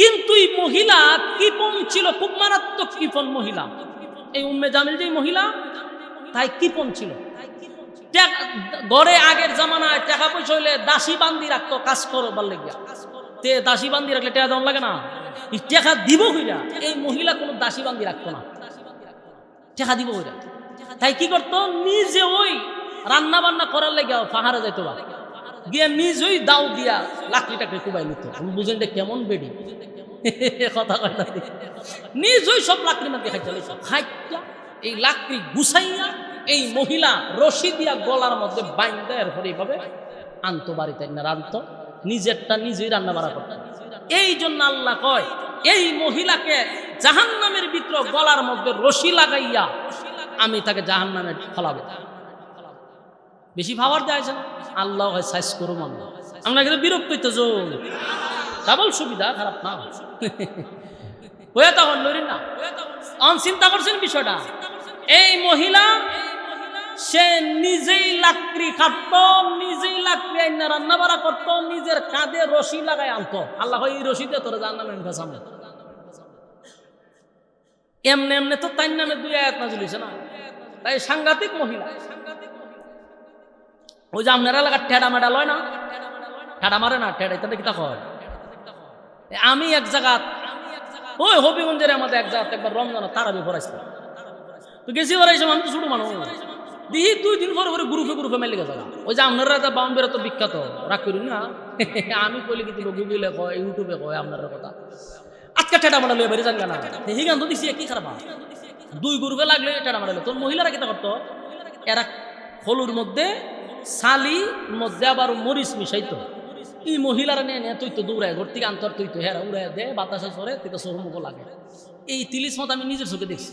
কিন্তু এই মহিলা কৃপণ ছিল, খুব মারাত্মক কৃপণ মহিলা। এই উম্মে জামিল যে মহিলা, তাই কৃপণ ছিল। গড়ে আগের জামানায় টাকা পয়সা হইলে দাসী বান্দি রাখতো কাজ করবার লেগে, তে দাসী বান্দি রাখলে টাকা দেওয়া লাগে না, টাকা দিব হইরা। এই মহিলা কোনো দাসী বান্দি রাখতো না, টাকা দিব হইরা। তাই কি করতো? নিজে ওই রান্না বান্না করার লেগে পাহাড়ে যাইতো না, গিয়ে নিজেই দাও দিয়া লাকড়ি টাকড়ি কুবাই নিত। আমি বুঝেন কেমন বেডি কথা কয় না, নিজেই সব লাকড়ি মাটি খাইতা, এই লাকড়ি গুছাইয়া এই মহিলা রশি দিয়া গলার মধ্যে বাইন্দা এরপরে এইভাবে আনতো বাড়িতে না, রানতো, নিজেরটা নিজেই রান্না বাড়া করতো। এই জন্য আল্লাহ কয় এই মহিলাকে জাহান্নামের ভিতর গলার মধ্যে রশি লাগাইয়া আমি তাকে জাহান্নামে ফলাবো। বেশি ভাবার দেয় না, আল্লাহ হয় সাইজ করো মানে আমরা কিন্তু বিরক্ত হইতে ডাবল সুবিধা, খারাপ না হয়ে তখন লড়ি না। চিন্তা করছেন বিষয়টা? এই মহিলা সে নিজেই লাকড়ি কাটতো, নিজেই লাকড়ি আইনা রান্না বাড়া করতো, নিজের কাঁধে রশি লাগাই আনতো। আল্লাহ এই রশি দিয়ে তোরা জাহান্নামে সামনে এমনি এমনি তো তাই নামে 2 আয়াত নাযিল হইছে না। তাই সাংঘাতিক মহিলা। ওই যে আপনার এলাকার ঠেডা মেডা লয় না, ঠেডা মারে না, ঠেডা ইত্যাদি কিতা হয়। আমি এক জায়গা ওই হবিগঞ্জের আমাদের এক জায়গা একবার রমজান তারাবি পড়াইছিল, তো গেছি পড়াইছিলাম। আমি তো ছোট মানুষ, দিহি 2 দিন পরে গ্রুপে মেলে গেছে। ওই যে আপনারা বাউন্ডারে তো বিখ্যাত রাগ করি না, আমি কইলে কিন্তু গুগলে কয়, ইউটিউবে কয় আপনার কথা। আজকে টেটা মারা লয়ে বেরিয়ে জানগা না হি গান তো দিছি কি খারাপ দুই গুরুকে লাগলে টেটা মারা তোর মহিলারা কিতা করতো এরা হলুর মধ্যে সালির মধ্যে আবার মরিচ মিশাইতো এই মহিলারা নিয়ে নিয়ে তুই তো দৌড়ায় ঘর থেকে আন্তর তুই তো হেরা উড়াই দে বাতাসে চড়ে তুই তো চোরমুখ লাগে এই তিলিশ মত আমি নিজের চোখে দেখছি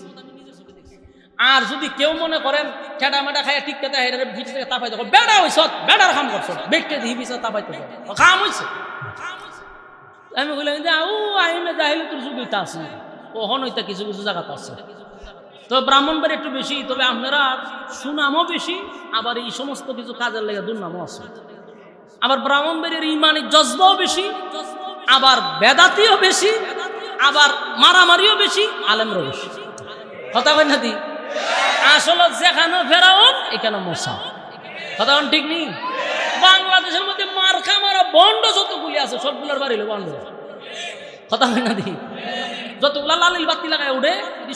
আর যদি কেউ মনে করেন ঠেডা মেডা খাই ঠিক কথা হেরে ভিট থেকে তাপাইতে বেড়া হইছ বেড়ার কাম করছ বেটে দিহি পিছা তাপাইতে কাম হইছে আমি বললাম যে আউ আইনে যাইলে তোর সুবিধা আছে কখন হইতা কিছু কিছু জায়গাতে আছে তো ব্রাহ্মণবাড়ি একটু বেশি তবে আপনারা সুনামও বেশি আবার এই সমস্ত কিছু কাজের লেগে দুর্নামও আছে আবার ব্রাহ্মণবাড়ির ইমানি জজবাও বেশি আবার বেদাতিও বেশি আবার মারামারিও বেশি আলেমরও বেশি কথা কই না দি আসলে যেখানে ফেরাউন এখানে মোসা কথা ঠিক নেই বাংলাদেশের মধ্যে মার্কা মারা বন্ড যতগুলি আছে সবগুলোর বাড়ি বন্ড কথা কই না দি যতগুলা লালিল বাতি লাগায় উঠে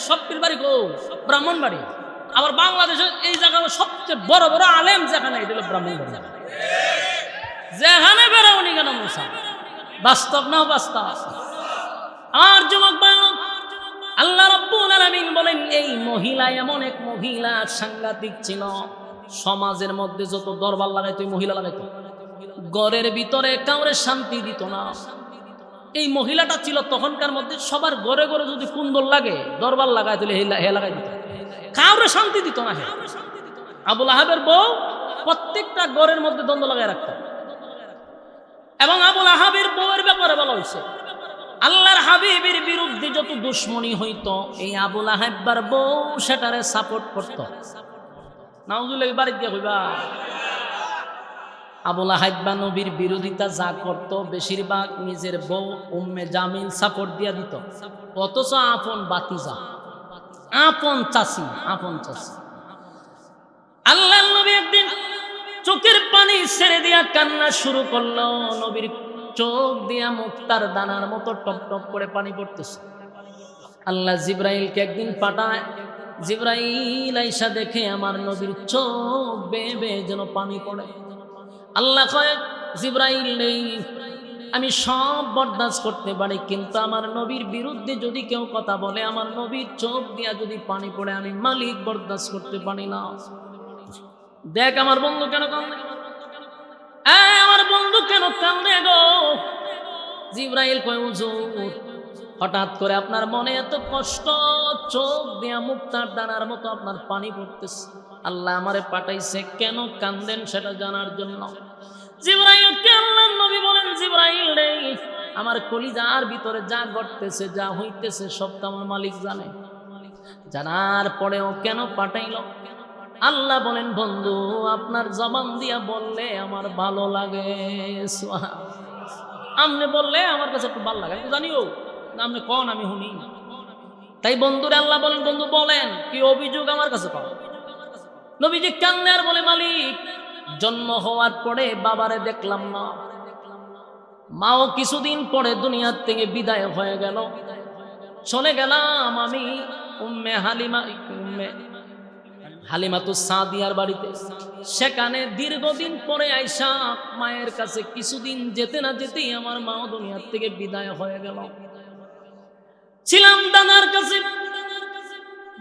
সবটির বাড়ি গো ব্রাহ্মণ বাড়ি আবার বাংলাদেশের এই জায়গায় সবচেয়ে বড় বড় আলেম যেখানে এটা হলো ব্রাহ্মণ বাড়ি যেখানে ফেরাউন এখানে মোসা বাস্তব না বাস্তব আর যুবক বালক আল্লাহ রাব্বুল আলামিন বলেন এই মহিলা এমন এক মহিলা সাংঘাতিক ছিল সমাজের মধ্যে যত দরবার লাগাইতো মহিলা লাগাইতো ঘরের ভিতরে কাউরে শান্তি দিত না এই মহিলাটা ছিল তখনকার মধ্যে সবার ঘরে ঘরে যদি কুন্দল লাগে দরবার লাগাই দিলে হে লাগাই দিত কাউরে শান্তি দিত না হে আবুল আহাবের বউ প্রত্যেকটা ঘরের মধ্যে দ্বন্দ্ব লাগাই রাখত এবং আবুল আহাবের বউয়ের ব্যাপারে বলা হয়েছে আল্লাহর হাবিবের বিরুদ্ধে যত দুশ্মনী হইতো এই আবুল আহাব্বার বউ সেটারে সাপোর্ট করত নাউজুবিল্লাহ বাড়ি দিয়ে কইবা আবুল আহাব্বা নবীর বিরোধিতা যা করত বেশিরভাগ নিজের বউ উম্মে জামিল সাপোর্ট দিয়া দিত অথচ আপন বাতিজা আপন চাচি আল্লাহর নবী একদিন চোখের পানি ছেড়ে দিয়া কান্না শুরু করলো নবীর চোখ দিয়া মুক্তার দানার মতো টপ টপ করে পানি পড়তেছে আল্লাহ জিব্রাইলকে একদিন পাঠায় জিব্রাইল আইসা দেখে আমার নবীর চোখ বেয়ে বেয়ে যেন পানি পড়ে আল্লাহ কয় জিব্রাইল নেই আমি সব বরদাস্ত করতে পারি কিন্তু আমার নবীর বিরুদ্ধে যদি কেউ কথা বলে আমার নবীর চোখ দিয়া যদি পানি পড়ে আমি মালিক বরদাস্ত করতে পারি না দেখ আমার বন্ধু কেন কান্দে আমার বন্ধু কেন কান্দে গো জিব্রাইল কয় হুজুর হঠাৎ করে আপনার মনে এত কষ্ট চোখ দিয়া মুক্তার দানার মতো আপনার পানি পড়তেছে আল্লাহ আমারে পাঠাইছে কেন কান্দেন সেটা জানার জন্য জিব্রাইলকে আল্লাহর নবী বলেন জিব্রাইল রে আমার কলিজার ভিতরে যা ঘটতেছে যা হইতেছে সব তো আমার মালিক জানে জানার পরেও কেন পাঠাইলো আল্লাহ বলেন বন্ধু আপনার জবান দিয়া বললে আমার ভালো লাগে আপনি বললে আমার কাছে একটু ভালো লাগে জানিও আপনি কন আমি শুনি তাই বন্ধুরে আল্লাহ বলেন বন্ধু বলেন কি অভিযোগ আমার কাছে পাও নবীজি কান্নে আর বলে মালিক জন্ম হওয়ার পরে বাবারে দেখলাম না মাও কিছুদিন পরে দুনিয়ার থেকে বিদায় হয়ে গেল চলে গেলাম আমি উম্মে হালিমাতুস সাদিয়ার বাড়িতে সেখানে দীর্ঘদিন পরে আইসা মায়ের কাছে কিছুদিন যেতে না যেতেই আমার মাও দুনিয়ার থেকে বিদায় হয়ে গেল ছিলাম দাদার কাছে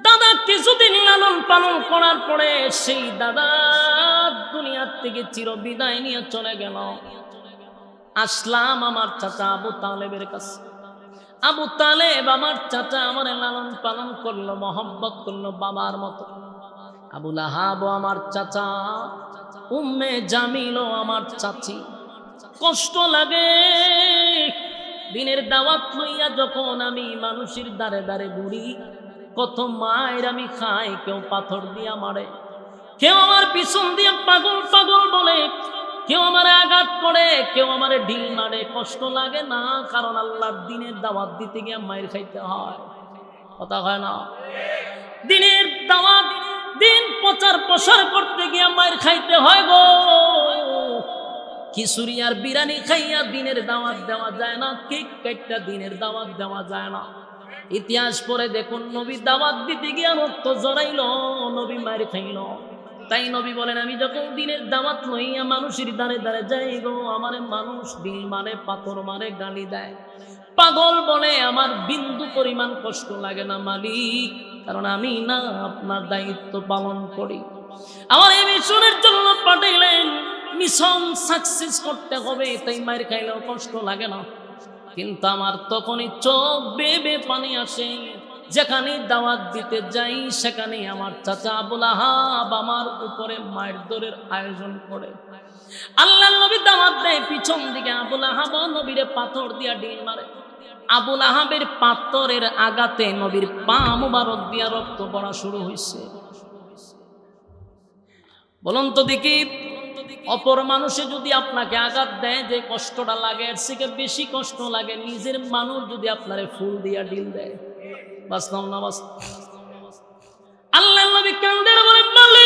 দাদা কিছুদিন লালন পালন করার পরে সেই দাদা দুনিয়ার থেকে চির বিদায় নিয়ে চলে গেল আসলাম আমার চাচা আবু তালেবের কাছে আবু তালেব আমার চাচা আমার লালন পালন করলো মহব্বত করলো বাবার মতো আবুল আহাব আমার চাচা উম্মে জামিলও আমার চাচি কষ্ট লাগে দিনের দাওয়াত লইয়া যখন আমি মানুষের দ্বারে দ্বারে ঘুরি কত মায়ের আমি খাই কেউ পাথর দিয়া মারে কেউ আমার পিছন দিয়ে পাগল পাগল বলে কেউ আমার আঘাত করে কেউ আমার ঢিল মারে কষ্ট লাগে না কারণ আল্লাহর দিনের দাওয়াত দিতে গিয়ে মায়ের খাইতে হয় কথা হয় না দিনের দাওয়াত দিন প্রচার প্রসার করতে গিয়ে মায়ের খাইতে হয় গো খিচুড়ি আর বিরিয়ানি খাইয়া দিনের দাওয়াত দেওয়া যায় না কেক কাটটা দিনের দাওয়াত দেওয়া যায় না ইতিহাস পড়ে দেখুন নবী দাওয়াত দিতে গিয়ে রক্ত জড়াইল নবী মায়ের খাইল তাই নবী বলেন আমি যখন দিনের দাওয়াত লইয়া মানুষের দ্বারে দ্বারে যাই গো আমার মানুষ দিল মারে পাথর মারে গালি দেয় পাগল বলে আমার বিন্দু পরিমাণ কষ্ট লাগে না মালিক, কারণ আমি না আপনার দায়িত্ব পালন করি। আমার এই মিশনের জন্য পাঠাইলেন, মিশন সাকসেস করতে হবে, তাই মায়ের খাইলেও কষ্ট লাগে না। কিন্তু আমার তখনই চোখ বেয়ে পানি আসে, যেখানে দাওয়াত দিতে যাই সেখানে আমার চাচা আবুল আহাব আমার উপরে মায়ের দরের আয়োজন করে। আল্লাহর নবী দাওয়াত দেয়, পিছন দিকে আবুল আহাব নবীরে পাথর দিয়া ডিল মারে। আবুল আহাবের পাথরের আঘাতে নবীর পা মুবারক দিয়া রক্ত পড়া শুরু হয়েছে। বলুন তো দেখি, অপর মানুষে যদি আপনাকে আঘাত দেয় যে কষ্টটা লাগে, এর থেকে বেশি কষ্ট লাগে নিজের মানুষ যদি আপনারে ফুল দিয়া ডিল দেয়। বাঁচলাম না বাঁচ। আল্লাহর নবী কান্দের বলে,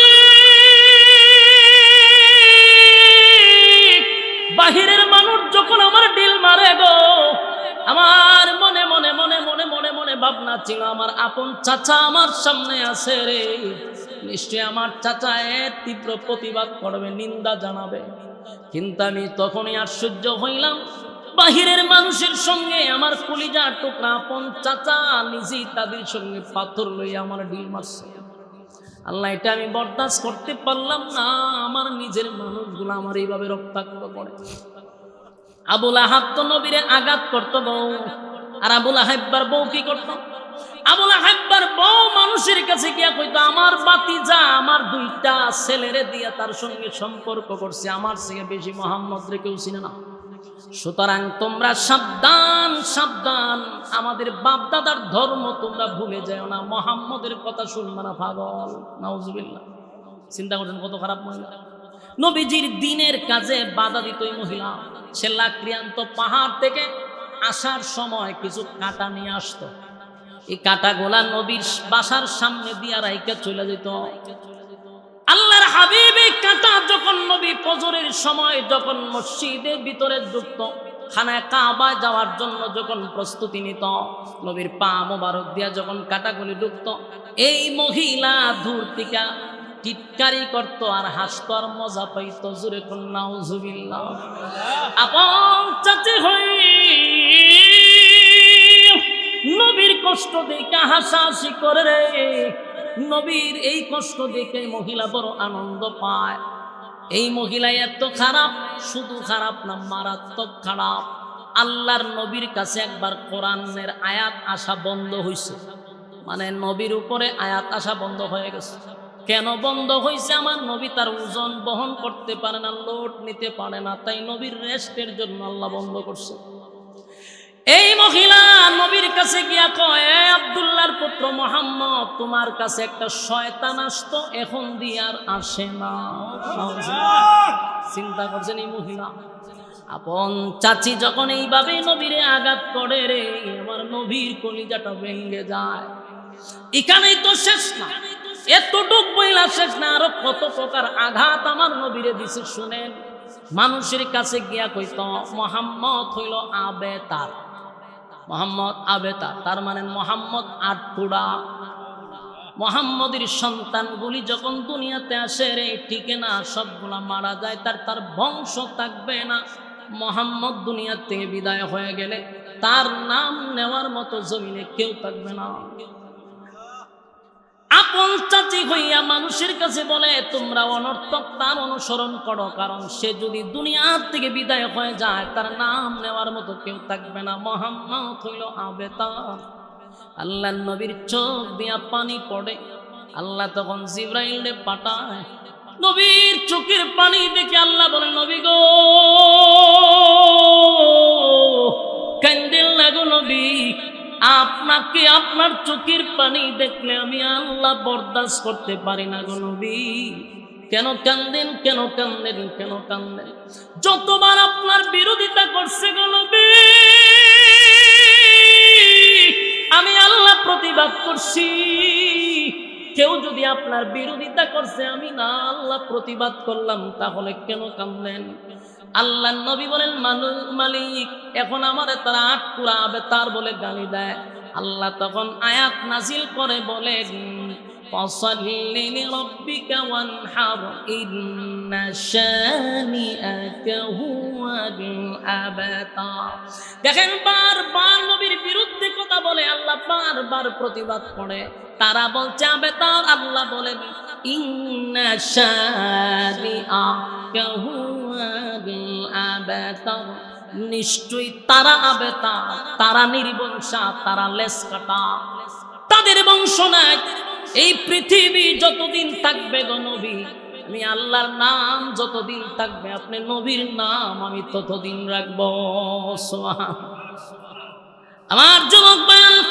বাহিরের মানুষ যখন আমার ডিল মারে গো, আমার মনে মনে মনে মনে মনে মনে ভাবনা ছিল আমার আপন চাচা আমার সামনে আছে রে, নিশ্চয় আমার চাচা এর তীব্র প্রতিবাদ করবে, নিন্দা জানাবে। কিন্তু আমি তখনই আশ্চর্য হইলাম, বাহিরের মানুষের সঙ্গে আমার কলিজা টুকরা আপন চাচা নিজেই তাদের সঙ্গে পাথর লইয়া আমার ডিল মারছে। আল্লাহ, এটা আমি বরদাস্ত করতে পারলাম না, আমার নিজের মানুষগুলো আমার এইভাবে রক্তাক্ত করে। আবুল আহাব তো নবীরে আঘাত করতো বউ, আর আবুল আহাব্বার বউ কি করতো? আবুল আহাব্বার বউ মানুষের কাছে গিয়া কইতো, আমার বাতিজা আমার দুইটা ছেলেরে দিয়া তার সঙ্গে সম্পর্ক করছে, আমার থেকে বেশি মোহাম্মদ রে কেউ চিনে না। সুতরাং তোমরা সাবধান সাবধান, আমাদের বাপ দাদার ধর্ম তোমরা ভুলে যাও না, মোহাম্মদের কথা শুনবা না পাগল। নাউজুবিল্লাহ। চিন্তা করছেন কত খারাপ মহিলা। নবীজির দিনের কাজে বাধা দিত এই মহিলা। সে লাকড়িয়ান্ত পাহাড় থেকে আসার সময় কিছু কাঁটা নিয়ে আসতো, এই কাঁটাগুলা নবীর বাসার সামনে দিয়া রাইকা চলে যেত। আল্লাহর হাবিব এই কাঁটা যখন নবী ফজরের সময় যখন মসজিদের ভিতরে ঢুকত, খানায় কাবায় যাওয়ার জন্য যখন প্রস্তুতি নিত, নবীর পা মোবারক দিয়া যখন কাঁটাগুলি ঢুকত, এই মহিলা দূর থেকে টিটকারি করত আর হাসতো আর মজা পাইত। জোরে কোন নাউজুবিল্লাহ। আপন চাচি হই নবীর কষ্ট দেখে হাসাহাসি করে রে। নবীর এই কষ্ট দেখে মহিলা বড় আনন্দ পায়। এই মহিলা এত খারাপ, শুধু খারাপ না, মারাত্মক খারাপ। আল্লাহর নবীর কাছে একবার কোরআনের আয়াত আসা বন্ধ হয়েছে, মানে নবীর উপরে আয়াত আসা বন্ধ হয়ে গেছে। কেন বন্ধ হয়েছে? আমার নবী তার ওজন বহন করতে পারে না, লোড নিতে পারে না, তাই নবীর রেস্টের জন্য আল্লাহ বন্ধ করছে। এই মহিলা নবীর কাছে গিয়া কয়, আব্দুল্লাহর পুত্র মুহাম্মদ, তোমার কাছে একটা শয়তান আসতো, এখন দিয়ে আর আসে না। চিন্তা করছেন এই মহিলা? আপন চাচি যখন এইভাবে নবীরে আঘাত করে রে, আমার নবীর কলিজাটা ভেঙে যায়। এখানেই তো শেষ না, এতটুক বইলা শেষ না, আরো কত প্রকার আঘাত আমার নবীরে দিছে শুনেন। মানুষের কাছে গিয়া কইত, মুহাম্মদ হইল আবেতার। মোহাম্মদ আবেতার, তার মানে মোহাম্মদ আটকুড়া। মোহাম্মদের সন্তানগুলি যখন দুনিয়াতে আসে রে, ঠিক না, সবগুলা মারা যায়, তার বংশ থাকবে না। মোহাম্মদ দুনিয়া থেকে বিদায় হয়ে গেলে তার নাম নেওয়ার মতো জমিনে কেউ থাকবে না। আপন চাচি হইয়া মানুষের কাছে বলে, তোমরা অনর্থক তার অনুসরণ করো, কারণ সে যদি দুনিয়ার থেকে বিদায় হয়ে যায় তার নাম নেওয়ার মতো কেউ থাকবে না। মুহাম্মদ হইল আবেতার। আল্লাহর নবীর চোখ দিয়া পানি পড়ে। আল্লাহ তখন জিবরাইলে পাঠায়। নবীর চোখের পানি দেখে আল্লাহ বলে, নবী গো, কান্দেন লাগো নবী, আপনাকে আপনার চোখের পানি দেখলে আমি আল্লাহ বরদাস্ত করতে পারি না গো নবী। কেন কান্দেন, কেন কান্দেন, কেন কান্দেন? যতবার আপনার বিরোধিতা করছে গো নবী, আমি আল্লাহ প্রতিবাদ করছি। কেউ যদি আপনার বিরোধিতা করছে, আমি না আল্লাহ প্রতিবাদ করলাম, তাহলে কেন কান্দেন? আল্লাহ নবী বলেন, মালিক এখন আমার তারা আটকুড়া আবেতার বলে গালি দেয়। আল্লাহ তখন আয়াত নাজিল করে বলে, ফাসাল্লি লিরাব্বিকা ওয়ানহার ইন্না শানিআকা হুয়াল আবতার। দেখেন বারবার নবীর বিরুদ্ধে কথা বলে, আল্লাহ বারবার প্রতিবাদ করে। তারা বলছে আবতার, আল্লাহ বলেন ইন্না শানিআকা হুয়াল আবতার, নিশ্চয়ই তারা আবেতার, তারা নির্বংশা, তারা লেস কাটা, তাদের বংশ নাই। এই পৃথিবী যতদিন থাকবে গো নবী, আমি আল্লাহর নাম যতদিন থাকবে, আপনি নবীর নাম আমি ততদিন রাখবো। আমার যুবক ভাইরা,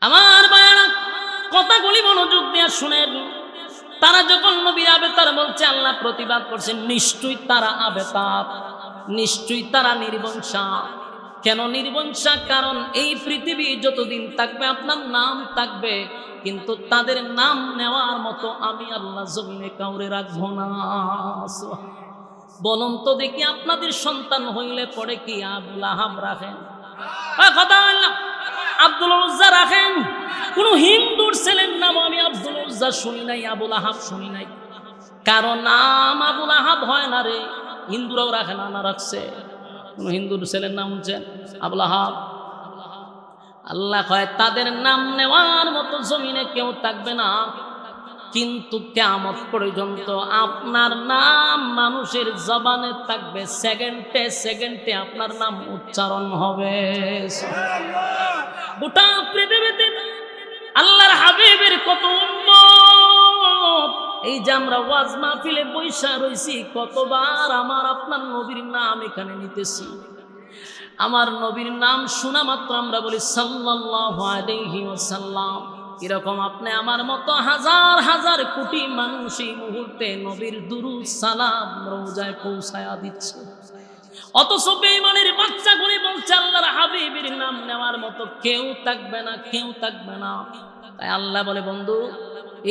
আমার ভাইরা, কথাগুলি মনোযোগ দিয়ে শুনেন। তারা যখন নবীর আবেতার বলছে, আল্লাহ প্রতিবাদ করছে, নিশ্চয়ই তারা আবেতার, নিশ্চয়ই তারা নির্বংশা। কেন নির্বংশা? কারণ এই পৃথিবী যতদিন থাকবে আপনার নাম থাকবে, কিন্তু তাদের নাম নেওয়ার মতো আমি আল্লাহ জমিনে কাউরে রাখবো না। বলুন তো দেখি, আপনাদের সন্তান হইলে পরে কি আবুল আহাব রাখেন? কথা বললাম, আব্দুল উজ্জা রাখেন? কোন হিন্দুর ছেলের নাম আমি আব্দুল উজ্জা শুনি নাই, আবুল আহাব শুনি নাই। কারণ নাম আবুল আহাব হয় না রে, হিন্দুরাও রাখে না, না রাখছে? কোন হিন্দুর ছেলের নাম হচ্ছে আবুল আহাব? আল্লাহ কয় তাদের নাম নেওয়ার মতো জমিনে কেউ থাকবে না, কিন্তু কিয়ামত পর্যন্ত আপনার নাম মানুষের জবানে থাকবে, সেকেন্ডে সেকেন্ডে আপনার নাম উচ্চারণ হবে। গোটা পৃথিবীতে আল্লাহর হাবিবের কত উম্মত, এই যে আমরা ওয়াজ মাহফিলে বৈশা রইছি, কতবার আমার আপনার নবীর নাম এখানে নিতেছি। আমার নবীর নাম শোনা মাত্র আমরা বলি সাল্লাল্লাহু আলাইহি ওয়াসাল্লাম। এরকম আপনি আমার মতো হাজার হাজার কোটি মানুষ এই মুহূর্তে নবীর দুরূদ সালাম রওজায় পৌঁছায়া দিচ্ছে, অথচ বেঈমানের বাচ্চাগুলি বলছে আল্লাহর হাবিবের নাম নেওয়ার মতো কেউ থাকবে না, কেউ থাকবে না। তাই আল্লাহ বলে, বন্ধু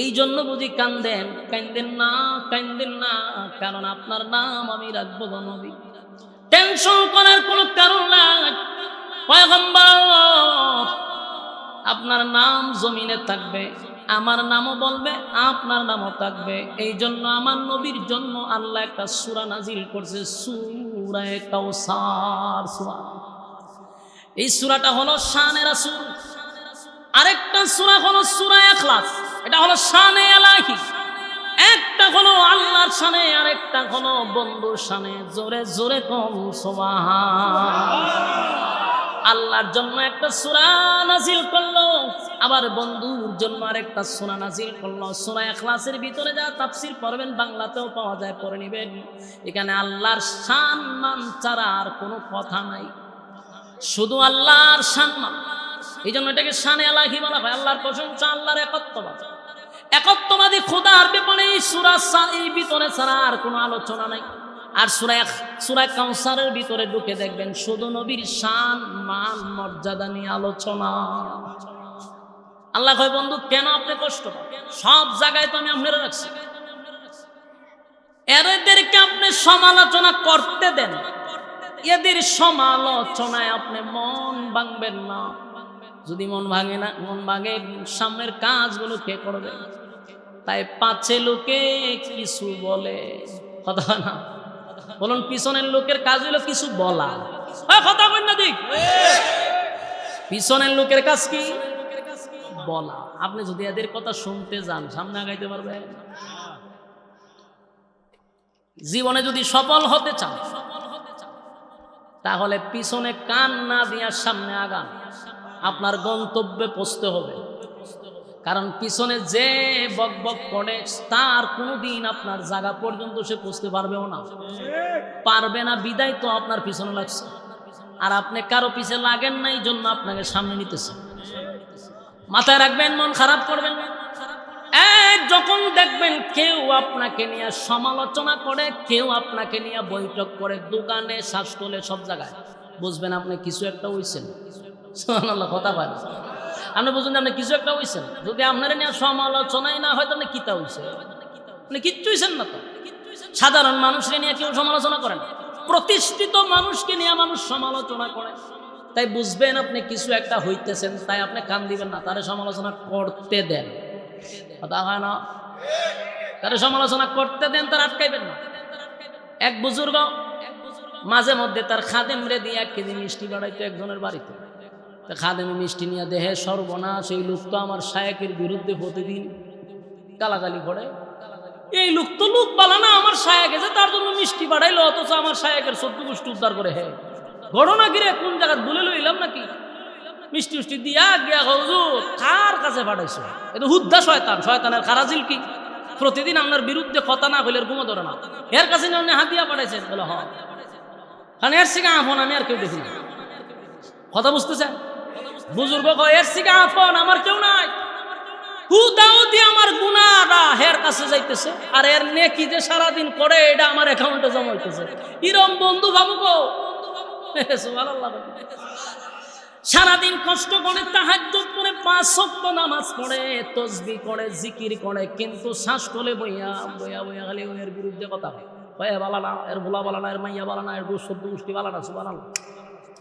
এই জন্য বুঝি কান্দেন? কান্দেন না, কান্দেন না, কারণ আপনার নাম আমি রাখবো গো নবী। টেনশন করার কোনো কারণ নাই। পয়গম্বর, আপনার নাম জমিনে থাকবে, আমার নামও বলবে, আপনার নামও থাকবে। এই জন্য আমার নবীর জন্য আল্লাহ একটা সূরা নাজিল করছে, সূরা কাউসার সূরা। এই সূরাটা হলো শানে রাসূল। আরেকটা সূরা হলো সূরা ইখলাস, এটা হলো শানে ইলাহি। একটা হলো আল্লাহর শানে, আরেকটা হলো বন্ধুর শানে। জোরে জোরে কোন সুবহান। আল্লাহর জন্য একটা সূরা নাজিল করলো, আবার বন্ধুর জন্য আরেকটা সূরা নাজিল করলো। সূরা ইখলাসের ভিতরে যা তাফসীর পড়বেন, বাংলাতেও পাওয়া যায়, পড়ে নেবেন। এখানে আল্লাহর সম্মান ছাড়া আর কোনো কথা নাই, শুধু আল্লাহর সম্মান। এই জন্য এটাকে শানে ইলাহি বলা হয়, আল্লাহর প্রশংসা, আল্লাহর একত্ববাদ। একত্ববাদী খোদার ব্যাপারে এই সূরা এই ভিতরে ছাড়া আর কোনো আলোচনা নাই। আর সূরা কাউসারের ভিতরে ঢুকে দেখবেন শুধু নবীর শান, মান, মর্যাদা নিয়ে আলোচনা। আল্লাহ কয়, বন্ধু কেন আপনি কষ্ট পান? সব জায়গায় তো আমি আপনারা রাখছি, এদেরকে আপনি সমালোচনা করতে দেন, এদের সমালোচনায় আপনি মন ভাঙবেন না। যদি মন ভাঙে না, মন ভাঙে, সামনের কাজগুলো কে করবে? তাই পাছে লোকে কিছু বলে, কথা না বলুন, পিছনের লোকের কাজ হলো কিছু বলা। কথা বল না দিক, পিছনের লোকের কাজ কি? বলা। আপনি যদি এদের কথা শুনতে যান, সামনে আগাইতে পারবেন? জীবনে যদি সফল হতে চান, তাহলে পিছনে কান না দিয়া সামনে আগান, আপনার গন্তব্যে পৌঁছতে হবে। কারণ পিছনে যে বক বক করে, তার কোনোদিন আপনার জায়গা পর্যন্ত সে পৌঁছতে পারবেও না, পারবে না। বিদায় তো আপনার পিছনে লাগছে, আর আপনি কারো পিছে লাগেন না, এই জন্য আপনাকে সামনে নিতেছে। মাথায় রাখবেন, মন খারাপ করবেন না। যখন দেখবেন কেউ আপনাকে নিয়ে সমালোচনা করে, কেউ আপনাকে নিয়ে বৈঠক করে, দোকানে, শ্বাসতলে, সব জায়গায়, বুঝবেন আপনি কিছু একটা হইছেন। সুবহানাল্লাহ, কথা বলেন। আপনি বুঝুন আপনি কিছু একটা হইছেন। যদি আপনার নিয়ে সমালোচনাই না হয়, তাহলে কিতা হইছে? আপনি কিচ্ছু হইছেন না তো। সাধারণ মানুষকে নিয়ে কেউ সমালোচনা করেন, প্রতিষ্ঠিত মানুষকে নিয়ে মানুষ সমালোচনা করে। তাই বুঝবেন আপনি কিছু একটা হইতেছেন, তাই আপনি কান দিবেন না, তারে সমালোচনা করতে দেন। কথা হয় না? তারে সমালোচনা করতে দেন, তার আটকাইবেন না। এক বুজুর্গ মাঝে মধ্যে তার খাদেমরে দিয়ে 1 কেজি মিষ্টি বাড়াইতো একজনের বাড়িতে। তা খাদেমে মিষ্টি নিয়ে দেহে সর্বনাশ, এই লোক তো আমার শায়েকের বিরুদ্ধে প্রতিদিন গালাগালি করে। এই লোক তো লোক বালা না, আমার শায়েক এসে তার জন্য মিষ্টি বাড়াইলো, অথচ আমার শায়েকের 14 গোষ্ঠী উদ্ধার করে। হ্যাঁ, ঘটনা গিরে কোন জায়গায় দুলে লইলাম নাকি? মিষ্টি মিষ্টি দিয়া গিয়া হুজুর কার কাছে পাঠাইছো? এটা হুদ্দা শয়তান, শয়তানের খারাজিল কি? প্রতিদিন আপনার বিরুদ্ধে কথা না হইলে ঘুমো ধরে না, এর কাছে হাতিয়া পাঠাইছেন বলে। হ, কারণ এর সিগা আফন আমি আর কেউ দেখি না। কথা বুঝতেছেন? বুজুর্গ কয় এর সিগা আফন আমার কেউ নাই। হুদাউদি আমার গুনাহটা হের কাছে যাইতেছে, আর এর নেকি যে সারাদিন করে এটা আমার অ্যাকাউন্টে জমা হইতেছে। ইরম বন্ধু ভাবু গো, সুবহানাল্লাহ। সারাদিন কষ্ট করে তাহাজ্জুদ করে 5 ওয়াক্ত নামাজ পড়ে, তাসবিহ করে, জিকির করে, কিন্তু শ্বাস তোলে বইয়া বইয়া বইয়া খালি এর বিরুদ্ধে কথা হয়। কয় বালা না, এর ভোলা বালা না, এর মাইয়া বালা না, এর 14 গোষ্ঠী বালা না। সুবহানাল্লাহ।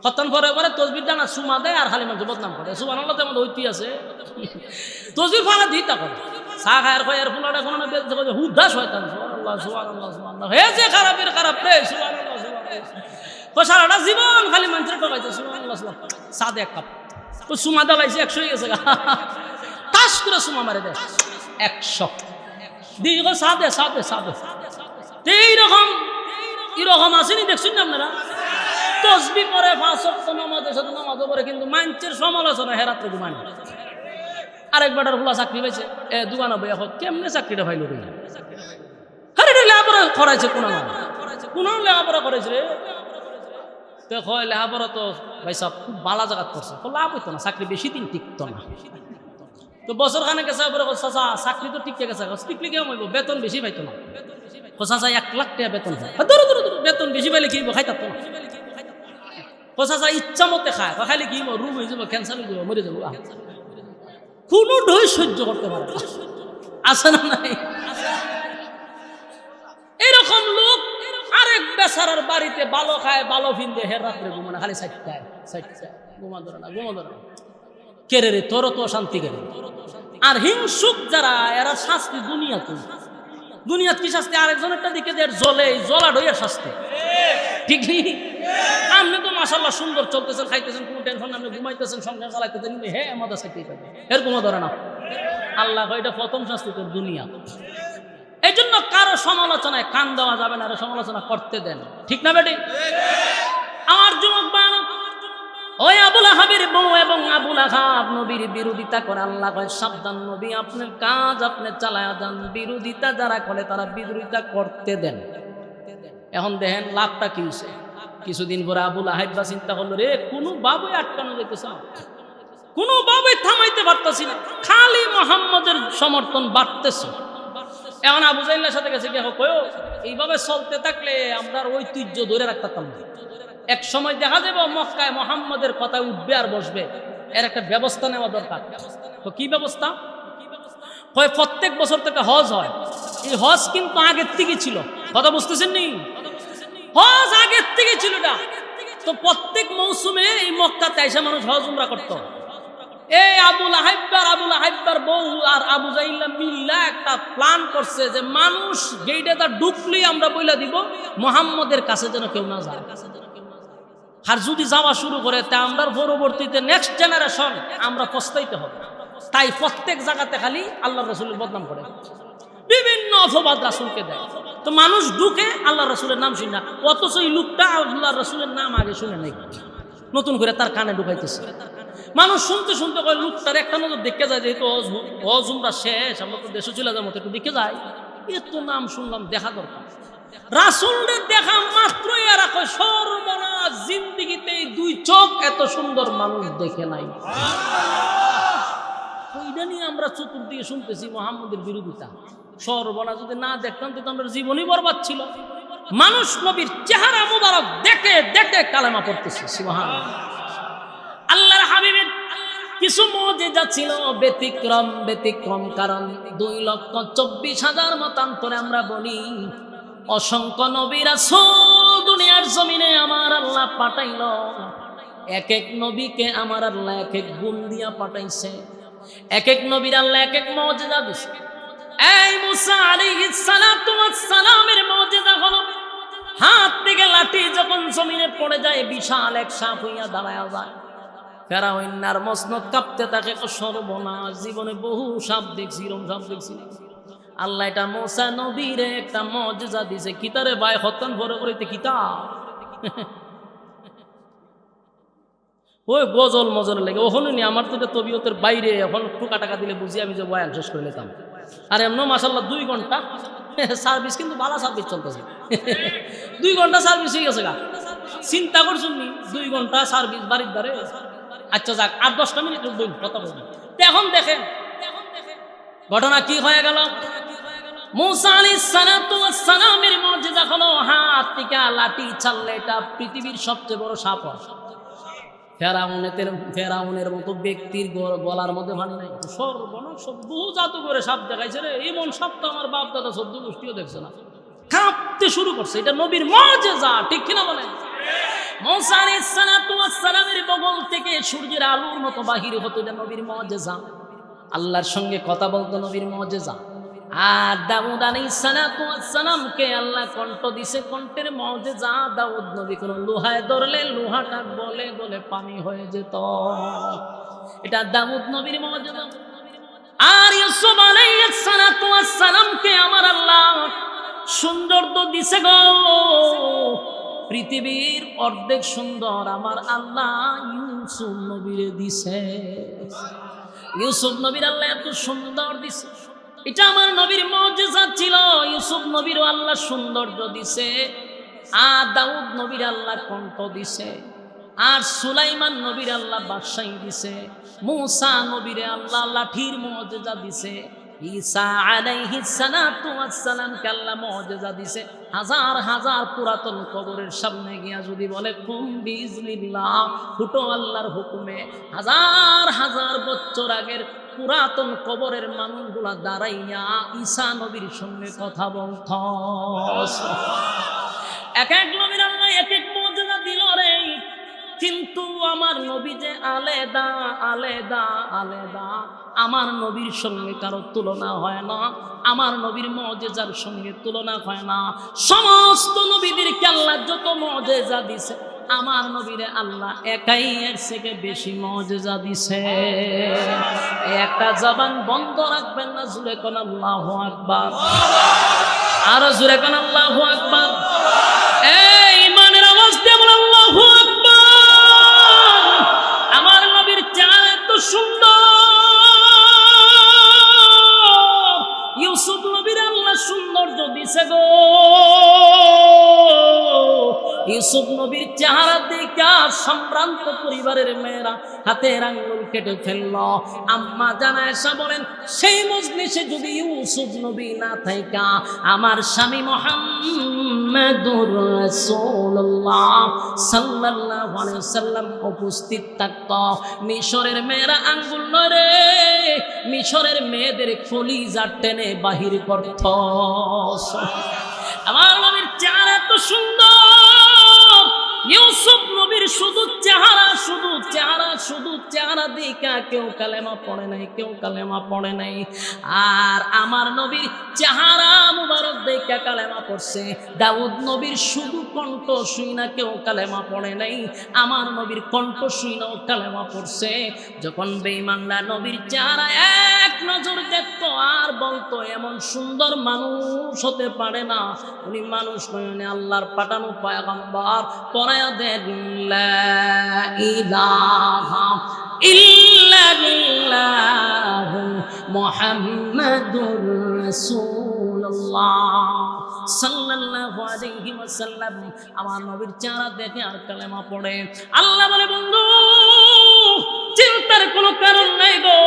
খতম করে পরে তসবির জানা সুমা দেয় আর খালি মানুষ বদনাম করে। সুবহানাল্লাহ, তেমন হইতে আছে তসবির ফালা দিতা করে। চা খায়ের কয় এর ফুলাটা কোনো না বেঁচে কয় হুদা শয়তান। সুবহানাল্লাহ সুবহানাল্লাহ সুবহানাল্লাহ। হে যে খারাপের খারাপ রে। সুবহানাল্লাহ সুবহানাল্লাহ। তো সারাটা জীবন খালি মানুষের ঠকাইছে। সুবহানাল্লাহ সুবহানাল্লাহ। চা দে 1 কাপ, তো সুমা দালাইছে 100 হয়ে গেছে। তাস করে সুমা মারে দেয় 100 দিয়ে চা দে চা দে চা দে। এইরকম এরকম আসেনি, দেখছেন না আপনারা? তসবিহ করে 5 ওয়াক্ত নামাজের সাথে নামাজও পড়ে, কিন্তু মানুষের সমালোচনা হেরাত্রে ঘুমায় না। আরেক বেটার ফুলা চাকরি পাইছে, দোকানে বইয়া কেমনে চাকরিটা পাইল রে? আরে লেখাপড়া করাইছে, কোন লেখাপড়া করাইছে রে? তো হয় লেখাপড়া তো ভাই সব খুব ভালো জায়গা করছে, লাভ হইতো না, চাকরি বেশি দিন টিকতো না। তো বছর খানে গেছে পরে চাচা চাকরি তো টিকে গেছে, টিকলে কেমন হইব? বেতন বেশি পাইতো না। চাচা 1 লাখ টাকা বেতন হয়, বেতন বেশি পাইলে কি খাইতো না। চাচা ইচ্ছা মতে খায়, খাইলে কি রুম হয়ে যাবো, ক্যান্সার হয়ে যাবো, মরে যাবো। কোনো ঢই সহ্য করতে পারে না, আছে না নাই? এরকম লোক আরেক বেচারার বাড়িতে ভালো খায়, ভালো ফিনতে, হের রাত্রে ঘুমানো, খালি সাইটটায় ঘুমা ধরে না, ঘুমা ধরে না। কেরে রে, তোর তো শান্তি কেন? আর হিংসুক যারা, এরা শাস্তি দুনিয়াত কি শাস্তি? আরেকজনেরটা দিকে জ্বলে, জ্বলা ডইয়া শাস্তি। ঠিক নেই? আপনি তো মাশাআল্লাহ সুন্দর চলতেছেন, খাইতেছেন, কোনো টেনশন না, আপনি ঘুমাইতেছেন, সংসার চালাইতেছেন, হে আমাদের চাইতেই পাবে, এর ঘুমা ধরে না। আল্লাহ কয় এটা প্রথম শাস্তি তোর দুনিয়া। এই জন্য কারো সমালোচনায় কান দেওয়া যাবে না, সমালোচনা করতে দেন। ঠিক না বেটি? আমার যুবক বান, ওই আবুল আহাবের বউ এবং আবুল আহাব নবীর বিরোধিতা করে। আল্লাহ কয় সাবধান নবী, আপনার কাজ আপনি চালায়া যান, বিরোধিতা যারা করে তারা বিরোধিতা করতে দেন। এখন দেখেন লাভটা কি হয়েছে। কিছুদিন পরে আবুল আহাব চিন্তা করলো, রে কোনো বাবুই আটকানো যেতেছে না, কোনো বাবুই থামাইতে পারতেছি না, খালি মুহাম্মদের সমর্থন বাড়তেছে। এখন আবু জাহলের সাথে গেছে, এইভাবে চলতে থাকলে আমরা ঐতিহ্য ধরে রাখতাম না। এক সময় দেখা যাবে মক্কায় মুহাম্মদের কথা উঠবে আর বসবে, এর একটা ব্যবস্থা নেওয়া দরকার। তো কি ব্যবস্থা? প্রত্যেক বছর থেকে হজ হয়। এই হজ কিন্তু আগের থেকে ছিল, কথা বুঝতেছেন নি? হজ আগের থেকে ছিল না। তো প্রত্যেক মৌসুমে এই মক্কাতে এসে মানুষ হজ উমরা করতো। এই আবুল আহাব্বার বউ আর আবু জাহল মিল্লা একটা প্ল্যান করছে যে মানুষ গেইটে তার ঢুকলেই আমরা বইলা দিব মুহাম্মদের কাছে যেন কেউ না যায়। আর যদি যাওয়া শুরু করে তা আমরা পরবর্তীতে নেক্সট জেনারেশন আমরা পস্তাইতে হবে। তাই প্রত্যেক জায়গাতে খালি আল্লাহ রাসূলের বদনাম করে, বিভিন্ন অপবাদ রাসূলকে দেয়। তো মানুষ ঢুকে আল্লাহ রাসূলের নাম শুনে না, অথচ এই লোকটা আল্লাহ রাসূলের নাম আগে শুনে নাই, নতুন করে তার কানে ঢুকাইতেছে। মানুষ শুনতে শুনতে কয় লোকটার একটা নজর দেখে যায়, যেহেতু হজ উমরা শেষ, আমরা তো দেশে চলে যাবো, একটু দেখে যায়, এত নাম শুনলাম, দেখা দরকার। রাসূলের দেখা মাত্রই এরা কয় সর্বনাশ, জিন্দেগিতে 2 চোখ এত সুন্দর মানুষ দেখে নাই। ওইটা নিয়ে আমরা চতুর্দিকে শুনতেছি মুহাম্মদের বিরোধিতা। সর্বনাশ, যদি না দেখতাম তো আমরা জীবনই বরবাদ ছিল। মানুষ নবীর চেহারা মুবারক দেখে দেখে কালেমা পড়তেছে। সুবহানাল্লাহ। আল্লাহর হাবিবের কিছু মুজিজা ছিল ব্যতিক্রম, কারণ 2,24,000 মতান্তরে আমরা বলি অসংখ্য নবী রাসূল দুনিয়ার জমিনে আমার আল্লাহ পাঠাইল। এক এক নবীকে আমার আল্লাহ এক এক গুণ দিয়া পাঠাইছে, এক এক নবীর আল্লাহ এক এক মুজিজা দিছে। এই মুসা আলাইহিস সালাতু ওয়াস সালামের মুজিজা হলো হাত থেকে লাঠি যখন জমিনে পড়ে যায় বিশাল এক সাপ হইয়া দাঁড়ায়া যায়। ফেরাউনের মসনদ কাঁপতে থাকে, সর্বনাশ, জীবনে বহু সাপ দেখছি, এরকম সাপ দেখছি। আল্লাহ এটা মুসা নবীরে একটা মুজিজা দিছে। কিতারে ভাই হতন ভরে করিতে কিতাব ওই গজল মজল লেগে ওখানে নি আমার তো তবিয়তের বাইরে, এখন টুকা টাকা দিলে বুঝি আমি যে বয়ান শেষ করে নিতাম। আর এমন মাসাল্লাহ 2 ঘন্টা সার্ভিস, কিন্তু ভালো সার্ভিস চলতেছে 2 ঘন্টা সার্ভিস হয়ে গেছে গা। চিন্তা করছেন নি 2 ঘন্টা সার্ভিস বাড়ির দ্বারে। আচ্ছা যাক, 8-10টা মিনিট কথা বলবেন। এখন দেখেন ঘটনা কি হয়ে গেল। মুসা আলাইহিস সালাতু ওয়াস সালামের মুজিজা হলো হাত থেকে লাঠি ছাড়লে এটা পৃথিবীর সবচেয়ে বড় সাপ হয়। ফেরাউনের মতো ব্যক্তির গলার মধ্যে ভালো নাই। সর্বনাশ, বহু জাদু করে সাপ দেখাইছে রে, এমন সাপ তো আমার বাপ দাদা 14 গোষ্ঠীও দেখছে না। কাঁপতে শুরু করছে, এটা নবীর মুজিজা, ঠিক কিনা বলেন? মুসা আলাইহিস সালাতু ওয়াস সালামের বগল থেকে সূর্যের আলোর মতো বাহির হতো, এটা নবীর মুজিজা। আল্লাহর সঙ্গে কথা বলতো, নবীর মুজিজা। আর দাউদ আলাইহিস সালাতু ওয়াস সালামকে আল্লাহ কণ্ঠ দিছে, কণ্ঠের মুজিজা। দাউদ নবী কোন লোহায় ধরলে লোহাটা গলে গলে পানি হয়ে যেত, এটা দাউদ নবীর মুজিজা। আর ইউসুফ আলাইহিস সালাতু ওয়াস সালামকে আমার আল্লাহ সৌন্দর্য দিছে গো, পৃথিবীর অর্ধেক সুন্দর আমার আল্লাহ ইউসুফ নবীরে দিছে। ইউসুফ নবীর আল্লাহ এত সুন্দর দিছে, এটা আমার নবীর মুজিজা ছিল। ইউসুফ নবীর আল্লাহ সৌন্দর্য দিছে, আর দাউদ নবীর আল্লাহ কণ্ঠ দিছে, আর সুলাইমান নবীর আল্লাহ বাদশাহী দিছে, মুসা নবীরে আল্লাহ লাঠির মুজিজা দিছে, ঈসা আলাইহিস সালাতু ওয়াস সালামকে আল্লাহ মুজিজা দিছে। হাজার হাজার পুরাতন কবরের সামনে গিয়া যদি বলে কুম বিইজনিল্লাহ, ফুটো আল্লাহর হুকুমে, হাজার হাজার বছর আগের পুরাতন কবরের মানুষগুলা দাঁড়াইয়া ঈসা নবীর সঙ্গে কথা বলত। এক এক নবীর আল্লাহ এক এক মুজিজা দিল রে, কিন্তু আমার নবী যে আলাদা আলাদা আলাদা, আমার নবীর সঙ্গে কারো তুলনা হয় না, আমার নবীর মুজিজার সঙ্গে তুলনা হয় না। সমস্ত নবীদেরকে আল্লাহ যত মুজিজা দিছে, আমার নবীরে আল্লাহ একাই এর থেকে বেশি মুজিজা দিছে। একটা জবান বন্ধ রাখবেন না, জোরে কোন আল্লাহু আকবার, আরো জোরে কোন আল্লাহু আকবার। এই ইমানের আওয়াজ দিয়ে বল আল্লাহু আকবার। আমার নবীর চেহারা এত সুন্দর, ইউসুফ নবীর আল্লাহ সৌন্দর্য দিছে গো। ইউসুফ নবীর চেহারা দেখা সম্ভ্রান্ত পরিবারের মেয়েরা হাতের আঙ্গুল কেটে ফেলল। আম্মা জানা আয়েশা বলেন, সেই মজলিসে যদি ইউসুফ নবী না থাকা আমার স্বামী মুহাম্মাদুর রাসূলুল্লাহ সাল্লাল্লাহু আলাইহি ওয়াসাল্লাম উপস্থিত থাকত, মিশরের মেয়েরা আঙ্গুল নড়ে মিশরের মেয়েদের কলিজা টেনে বাহির করত। আমার নবীর চেহারা এত সুন্দর, ইউসুফ নবীর শুধু চেহারা শুধু চেহারা শুধু চেহারা দেখা কেউ কালেমা পড়ে নাই, কেউ কালেমা পড়ে নাই। আর আমার নবীর চেহারা মুবারক দেখা কালেমা পড়ছে। দাউদ নবীর শুধু কণ্ঠ শুই না কেউ কালেমা পড়ে নাই, আমার নবীর কণ্ঠ শুই নাও কালেমা পড়ছে। যখন বেঈমানরা নবীর চেহারা এক নজর দেখতো আর বলতো এমন সুন্দর মানুষ হতে পারে না, উনি মানুষ নয়, উনি আল্লাহর পাঠানো পয়গম্বর। পড়ায়া দেন লা ইলাহা ইল্লাল্লাহু মুহাম্মাদুর রাসূলুল্লাহ সাল্লাল্লাহু আলাইহি ওয়াসাল্লাম। আমার নবীর চেহারা দেখে আর কালেমা পড়ে। আল্লাহ বলে, বন্ধু চিন্তার কোনো কারণ নাই গো,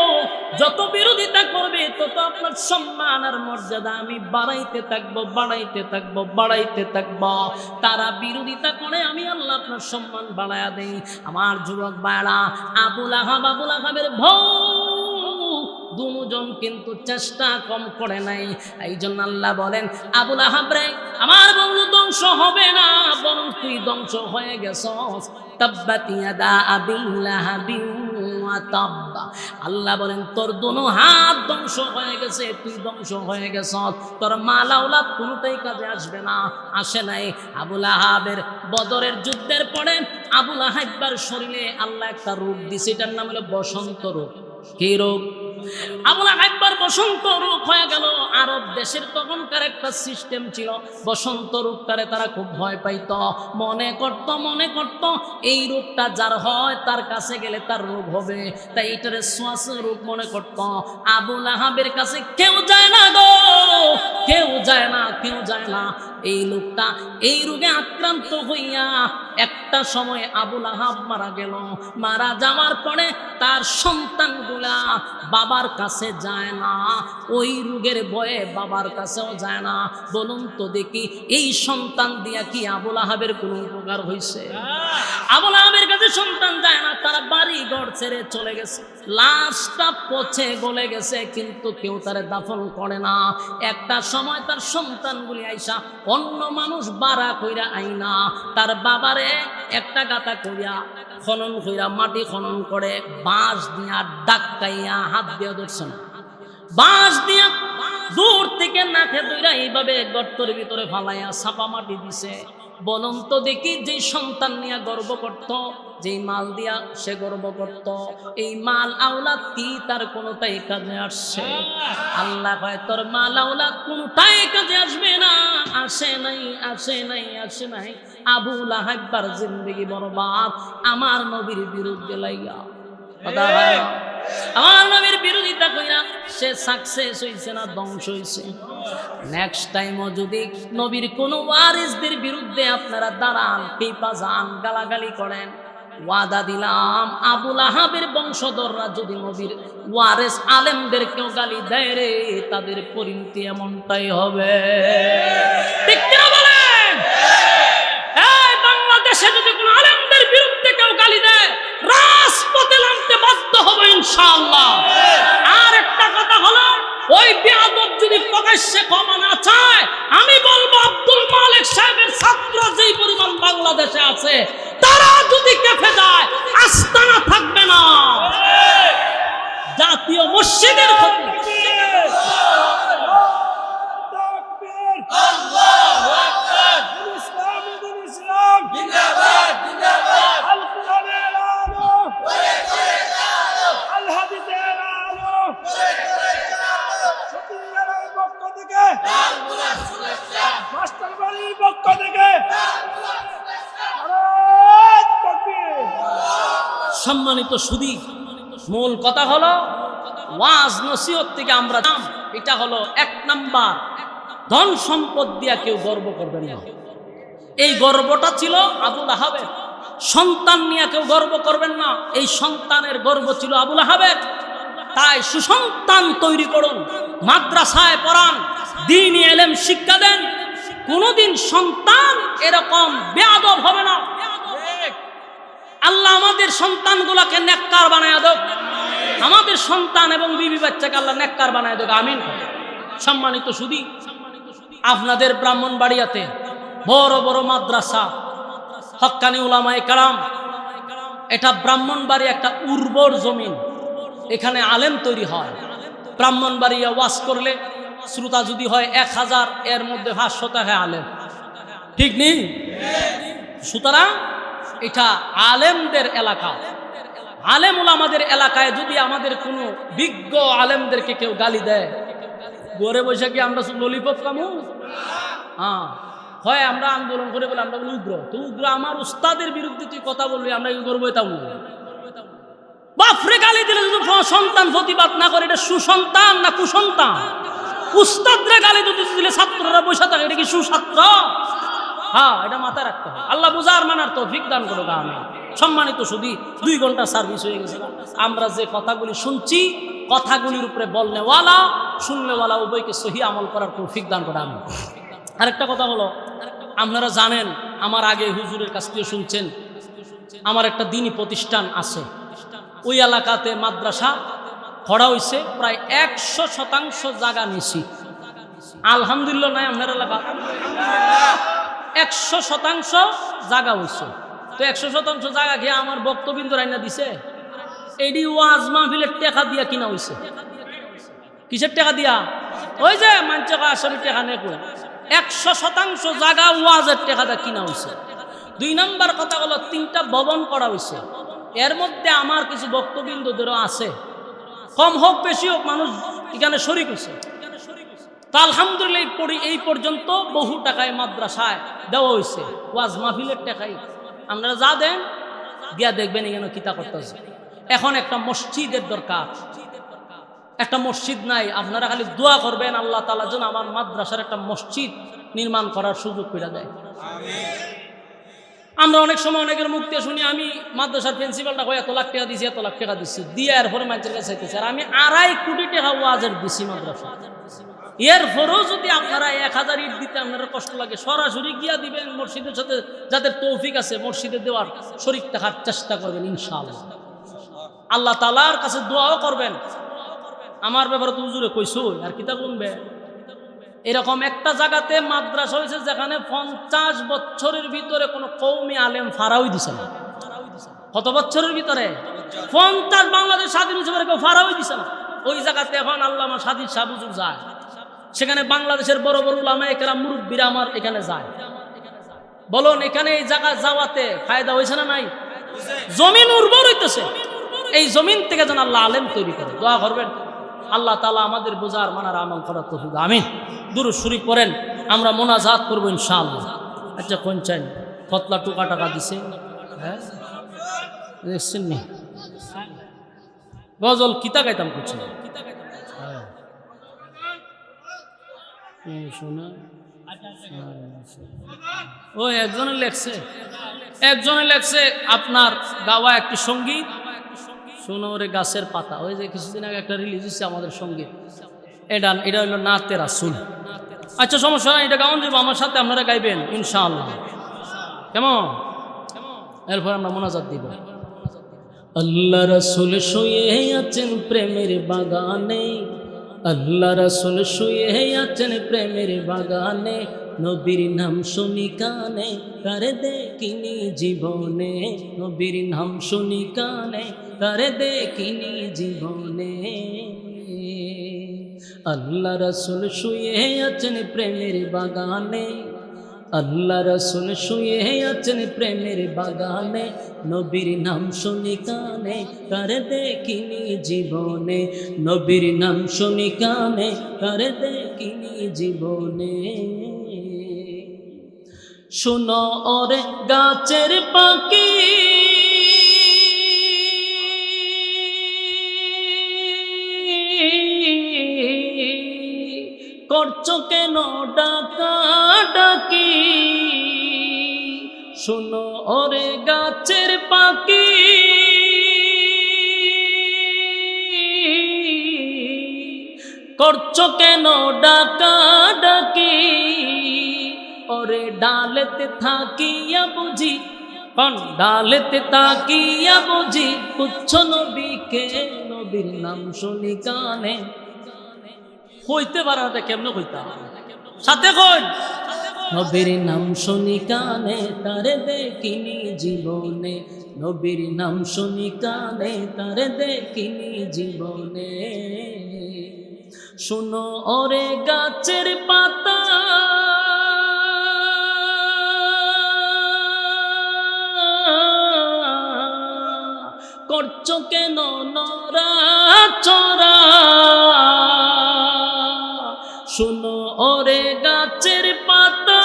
যত বিরোধিতা করবে তত আপনার সম্মান আর মর্যাদা আমি বাড়াইতে থাকবো বাড়াইতে থাকবো বাড়াইতে থাকবো। তারা বিরোধিতা করে আমি আল্লাহ আপনার সম্মান বাড়ায়া দেই। আমার যুবক ভাইরা, আবু লাহাবের ভৌ দুজন কিন্তু চেষ্টা কম করে নাই। এই জন্য আল্লাহ বলেন, আবু লাহাব রে, আমার বন্ধু ধ্বংস হবে না, বরং তুই ধ্বংস হয়ে গেছস। তাব্বাত ইয়াদা আবি লাহাবিন ওয়া তাব্বা। আল্লাহ বলেন, তোর দুনো হাত ধ্বংস হয়ে গেছে, তুই ধ্বংস হয়ে গেছস, তোর মাল আওলাদ কোনোটাই কাজে আসবে না, আসে নাই। আবু লাহাবের বদরের যুদ্ধের পরে আবু লাহাবের শরীরে আল্লাহ একটা রোগ দিছে, এটার নাম হলো বসন্ত রোগ। কি রোগ? আবু লাহাবের বসন্ত রোগ হয়ে গেল। আরব দেশের তখনকার একটা সিস্টেম ছিল, বসন্ত রোগটারে তারা খুব ভয় পাইত, মনে করত এই রোগটা যার হয় তার কাছে গেলে তার রোগ হবে, তাই এটারে শ্বাস রোগ মনে করত। আবু লাহাবের কাছে কেউ যায় না গো, কেউ যায় না। এই লোকটা এই রোগে আক্রান্ত হইয়া একটা সময় আবু লাহাব মারা গেল। মারা যাওয়ার পরে তার সন্তানগুলা বাবার কাছে যায় না, ওই রোগের ভয়ে বাবার কাছেও যায় না। বলুন তো দেখি, এই সন্তান দিয়া কি আবু লাহাবের কোনো উপকার হয়েছে? আবু লাহাবের কাছে সন্তান যায় না, তারা বাড়ি ঘর ছেড়ে চলে গেছে, লাশটা পচে গলে গেছে, কিন্তু কেউ তারে দাফন করে না। একটা সময় তার সন্তানগুলি আইসা অন্য মানুষ বাড়া কইরা আইনা তার বাবারে একটা গাতা কইরা খনন কইরা মাটি খনন করে বাঁশ দিয়া ডাক্কাইয়া হাত দিয়ে ধরছে না, বাঁশ দিয়া দূর থেকে নাকে দইরা এইভাবে গর্তের ভিতরে ফালাইয়া ছাপা মাটি দিছে। বলুন তো দেখি, যে সন্তান নিয়ে গর্ব করত, যেই মাল দিয়া সে গর্ব করত, এই মাল আওলাদ কি তার কোনোটাই কাজে আসছে? আল্লাহ কয়, তোর মাল আওলাদ কোনোটাই কাজে আসবে না, আসে নাই। আবু লাহাবের জিন্দেগি বরবাদ আমার নবীর বিরুদ্ধে লাইয়া, আমার নবীর বিরোধিতা কইরা সে সাকসেস হইছে না ধ্বংস হইছে? নেক্সট টাইমও যদি নবীর কোন ওয়ারিসদের বিরুদ্ধে আপনারা দাঁড়ান, পেপা যান, গালাগালি করেন, ওয়াদা দিলাম আবু লাহাবের বংশধররা যদি নবীর ওয়ারিস আলেমদেরকেও গালি দেয় রে, তাদের পরিণতি এমনটাই হবে। ঠিক কিনা বলেন? এই বাংলাদেশে যদি কোন আলেমদের বিরুদ্ধে কেউ গালি দেয়, রাজপথে নামতে বাধ্য হবে ইনশাআল্লাহ। আর একটা কথা হলো, ওই বেয়াদব যদি প্রকাশ্যে ক্ষমা না চায়, আমি বলবো আব্দুল মালিক সাহেবের ছাত্র যেই পরিমাণ বাংলাদেশে আছে, তারা যদি কেঁপে যায়, আস্তানা থাকবে না। জাতীয় মসজিদের ক্ষতি, আল্লাহু আকবার, ইসলাম জিন্দাবাদ, আল কোরআনের আলো, আল হাদিসের আলো, সতীয়ার পক্ষ থেকে, মাস্টার বাড়ির পক্ষ থেকে, সম্মানিত সুধী, মূল কথা হলো ওয়াজ নসিহত থেকে আমরা, এটা হলো 1 নাম্বার, ধন সম্পদ দিয়া কেউ গর্ব করবেন না। এই গর্বটা ছিল আবু লাহাবের। সন্তান নিয়ে কেউ গর্ব করবেন না, এই সন্তানের গর্ব ছিল আবু লাহাবের। তাই সুসন্তান তৈরি করুন, মাদ্রাসায় পড়ান, দ্বীনি ইলম শিক্ষা দেন, কোনোদিন সন্তান এরকম বেয়াদব হবে না। আল্লাহ আমাদের সন্তানগুলোকে নেককার বানায় দেক, আমাদের সন্তান এবং বিবি বাচ্চাকে আল্লাহ নেককার বানায় দেক, আমিন। সম্মানিত সুধী, আপনাদের ব্রাহ্মণবাড়িয়াতে বড় বড় মাদ্রাসা, হক্কানি উলামায়ে কেরাম, এটা ব্রাহ্মণবাড়ি একটা উর্বর জমিন, এখানে আলেম তৈরি হয়। ব্রাহ্মণবাড়িয়া ওয়াজ করলে শ্রোতা যদি হয় 1000, এর মধ্যে 500 টাকা আলেম, ঠিক নেই? সুতরাং এটা আলেমদের এলাকা। আলেম ওলামাদের এলাকায় যদি আমাদের কোনো বিজ্ঞ আলেমদেরকে কেউ গালি দেয়, ঘরে বসে কি আমরা ললিপপ কামু? হ্যাঁ, হয় আমরা আন্দোলন করে বলে আমরা বলি উগ্র। তো উগ্র আমার উস্তাদের বিরুদ্ধে তুই কথা বলবি, আমরা কি করবো? এটা বাপরে গালি দিলে যদি সন্তান প্রতিবাদ না করে, এটা সুসন্তান না কুসন্তান? উস্তাদরে গালি দিলে ছাত্ররা বসে থাকে, এটা কি সুছাত্র? হ্যাঁ, এটা মাথায় রাখতে হবে। আল্লাহ বুঝার মানার তৌফিক দান করুক, আমিন। সম্মানিত সুধী, 2 ঘন্টা সার্ভিস হয়ে গেছে। আমরা যে কথাগুলি শুনছি, কথাগুলির উপরে বলনেওয়ালা শুননেওয়ালা উভয়কে সহি আমল করার তৌফিক দান করে, আমিন। আরেকটা কথা হলো, আপনারা জানেন, আমার আগে হুজুরের কাছ থেকে শুনছেন, আমার একটা দ্বীনি প্রতিষ্ঠান আছে, ওই এলাকাতে মাদ্রাসা খরা হয়েছে, প্রায় 100% জায়গা নিছি। আলহামদুলিল্লাহ নাই আপনার এলাকা 100% জায়গা হয়েছে। তো 100% জায়গা খেয়ে আমার বক্তবৃন্দ রাইনা দিছে, এডি ওয়াজ মাহফিলের টাকা দিয়া কিনা হয়েছে। কিসের টাকা দিয়া? ওই যে মানছে আসলে টাকা নেই, 100% জায়গা ওয়াজের টাকা দিয়ে কিনা হয়েছে। 2 নম্বর কথা হলো 3টা ভবন করা হয়েছে। এর মধ্যে আমার কিছু বক্তবৃন্দদেরও আছে, কম হোক বেশি হোক মানুষ এখানে শরীক হয়েছে। তা আলহামদুলিল্লাহ এই পর্যন্ত বহু টাকায় মাদ্রাসায় দেওয়া হয়েছে, ওয়াজ মাহফিলের টাকাই। আপনারা যা দেন দিয়া দেখবেন এখানে কিতা করতেছে। এখন একটা মসজিদের দরকার, একটা মসজিদ নাই। আপনারা খালি দোয়া করবেন আল্লাহ তাআলা যেন আমার মাদ্রাসার একটা মসজিদ নির্মাণ করার সুযোগ করে দেয়। আমরা অনেক সময় অনেকের মুখ দিয়ে শুনি, আমি মাদ্রাসার প্রিন্সিপালটা কয় এত লাখ টাকা দিছি, এত লাখ টাকা দিচ্ছি, দিয়ে এরপরে মানুষের কাছে চাইতেছে। আর আমি 2.5 কোটি টাকা ওয়াজের দিছি মাদ্রাসা। এরপরেও যদি আপনারা 1000 ইট দিতে আপনারা কষ্ট লাগে, সরাসরি গিয়া দিবেন মসজিদের সাথে, যাদের তৌফিক আছে মসজিদে দেওয়ার শরীক থাকার চেষ্টা করবেন ইনশাআল্লাহ। আল্লাহ তাআলার কাছে দোয়াও করবেন। আমার ব্যাপারে তো হুজুরে কইছো আর কিতা বলবে। এরকম একটা জায়গাতে মাদ্রাসা হয়েছে যেখানে 50 বছরের ভিতরে কোনো কওমি আলেম ফারাউই দিছে না। কত বছরের ভিতরে? 50। বাংলাদেশ স্বাধীন হয়েছে কেউ ফারাউই দিছে না। ওই জায়গাতে এখন আল্লামা সাদিক শাহ হুজুর যায়, সেখানে বাংলাদেশের বড় বড় উলামায়ে কেরাম মুরব্বিরা আমার এখানে যায়। বলুন এখানে এই জায়গা যাওয়াতে ফায়দা হয়েছে না নাই? জমিন উর্বর হইতেছে। এই জমিন থেকে যেন আল্লাহ আলেম তৈরি করে, দোয়া করবেন আল্লাহ তাআলা আমাদের বোঝার মানার আমল করার তৌফিক। আমিন। দুরূদ শরীফ পড়েন, আমরা মোনাজাত করবো ইনশাআল্লাহ। আচ্ছা কোন চাই ফতলা টুকা টাকা দিছে, হ্যাঁ দেখছেন নি? গজল কিতা গাইতাম করছে শোনা। ও একজনে লেখছে আপনার গাওয়া একটি সঙ্গীত শোনো রে গাছের পাতা। ওই যে কিছুদিন আগে একটা রিলিজ হচ্ছে আমাদের সঙ্গীত, এটা হলো নাতে রাসূল। আচ্ছা সমস্যা নাই, এটা গাওয়ান দেবো আমার সাথে, আপনারা গাইবেন ইনশাআল্লাহ। কেমন? এরপর আমরা মোনাজাত দিব। আল্লাহ রাসূল শুয়ে আছেন প্রেমের বাগানে, আল্লাহ রাসূল শুয়ে আছেন প্রেমের বাগানে, নবীর নাম শুনি কানে কারে দেখিনি জীবনে, নবীর নাম শুনি কানে কারে দেখিনি জীবনে। আল্লাহ রাসূল শুয়ে আছেন প্রেমের বাগানে, আল্লাহ রাসূল শুয়ে আছেন প্রেমের বাগানে, নবীর নাম শুনি কানে কারে দেখিনি জীবনে, নবীর নাম শুনি কানে কারে দেখিনি জীবনে। শুনো ওরে গাছের পাখি, করছো কেন ডাকা ডাকি, শুনো ওরে গাছের পাখি, করছো কেন ডাকা ডাকি, ওরে ডালেতে থাকিয়া বুঝি, ডালেতে তাকিয়া বুঝি পুচ্ছ নবীকে, নবীর নাম শুনি কানে। হইতে পারে না কেমনে কইতাম, সাথে কই নবীর নাম শুনি কানে তারে দেখিনি জীবনে, নবীর নাম শুনি কানে তারে দেখিনি জীবনে। শুনো ওরে গাছের পাতা, করছো কেন নড়াচড়া, শুনো ওরে গাছের পাতা,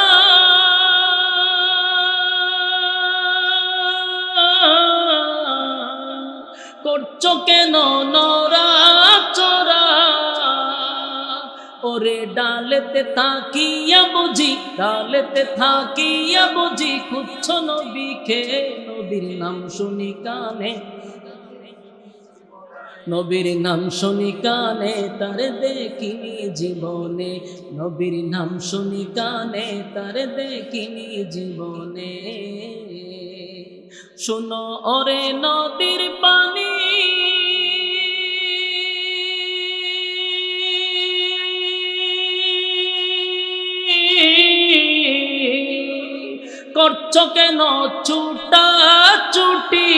করছো কেন নড়াচড়া, ওরে ডালেতে থাকিয়া বুঝি, ডালেতে থাকিয়া বুঝি খুঁজছো নবীকে, নবীর নাম শুনি কানে, নবীর নাম শুনি কানে তারে দেখিনি জীবনে, নবীর নাম শুনি কানে তারে দেখিনি জীবনে। শুনো ওরে নদীর পানি, করছো কেন ছুটা ছুটি,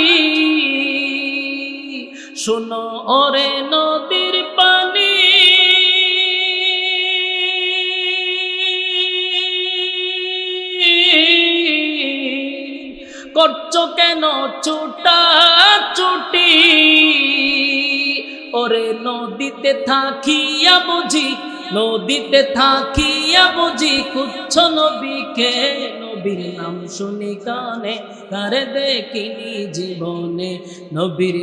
শোনো ওরে নদীর পানি, করছো কেন ছুটা ছুটি, ওরে নদীতে থাকিয়া বুঝি, নদীতে থাকিয়া বুঝি কুচ্ছ নবীকে, নবীর নাম শুনি কানে কারে দেখিনি জীবনে, নবীর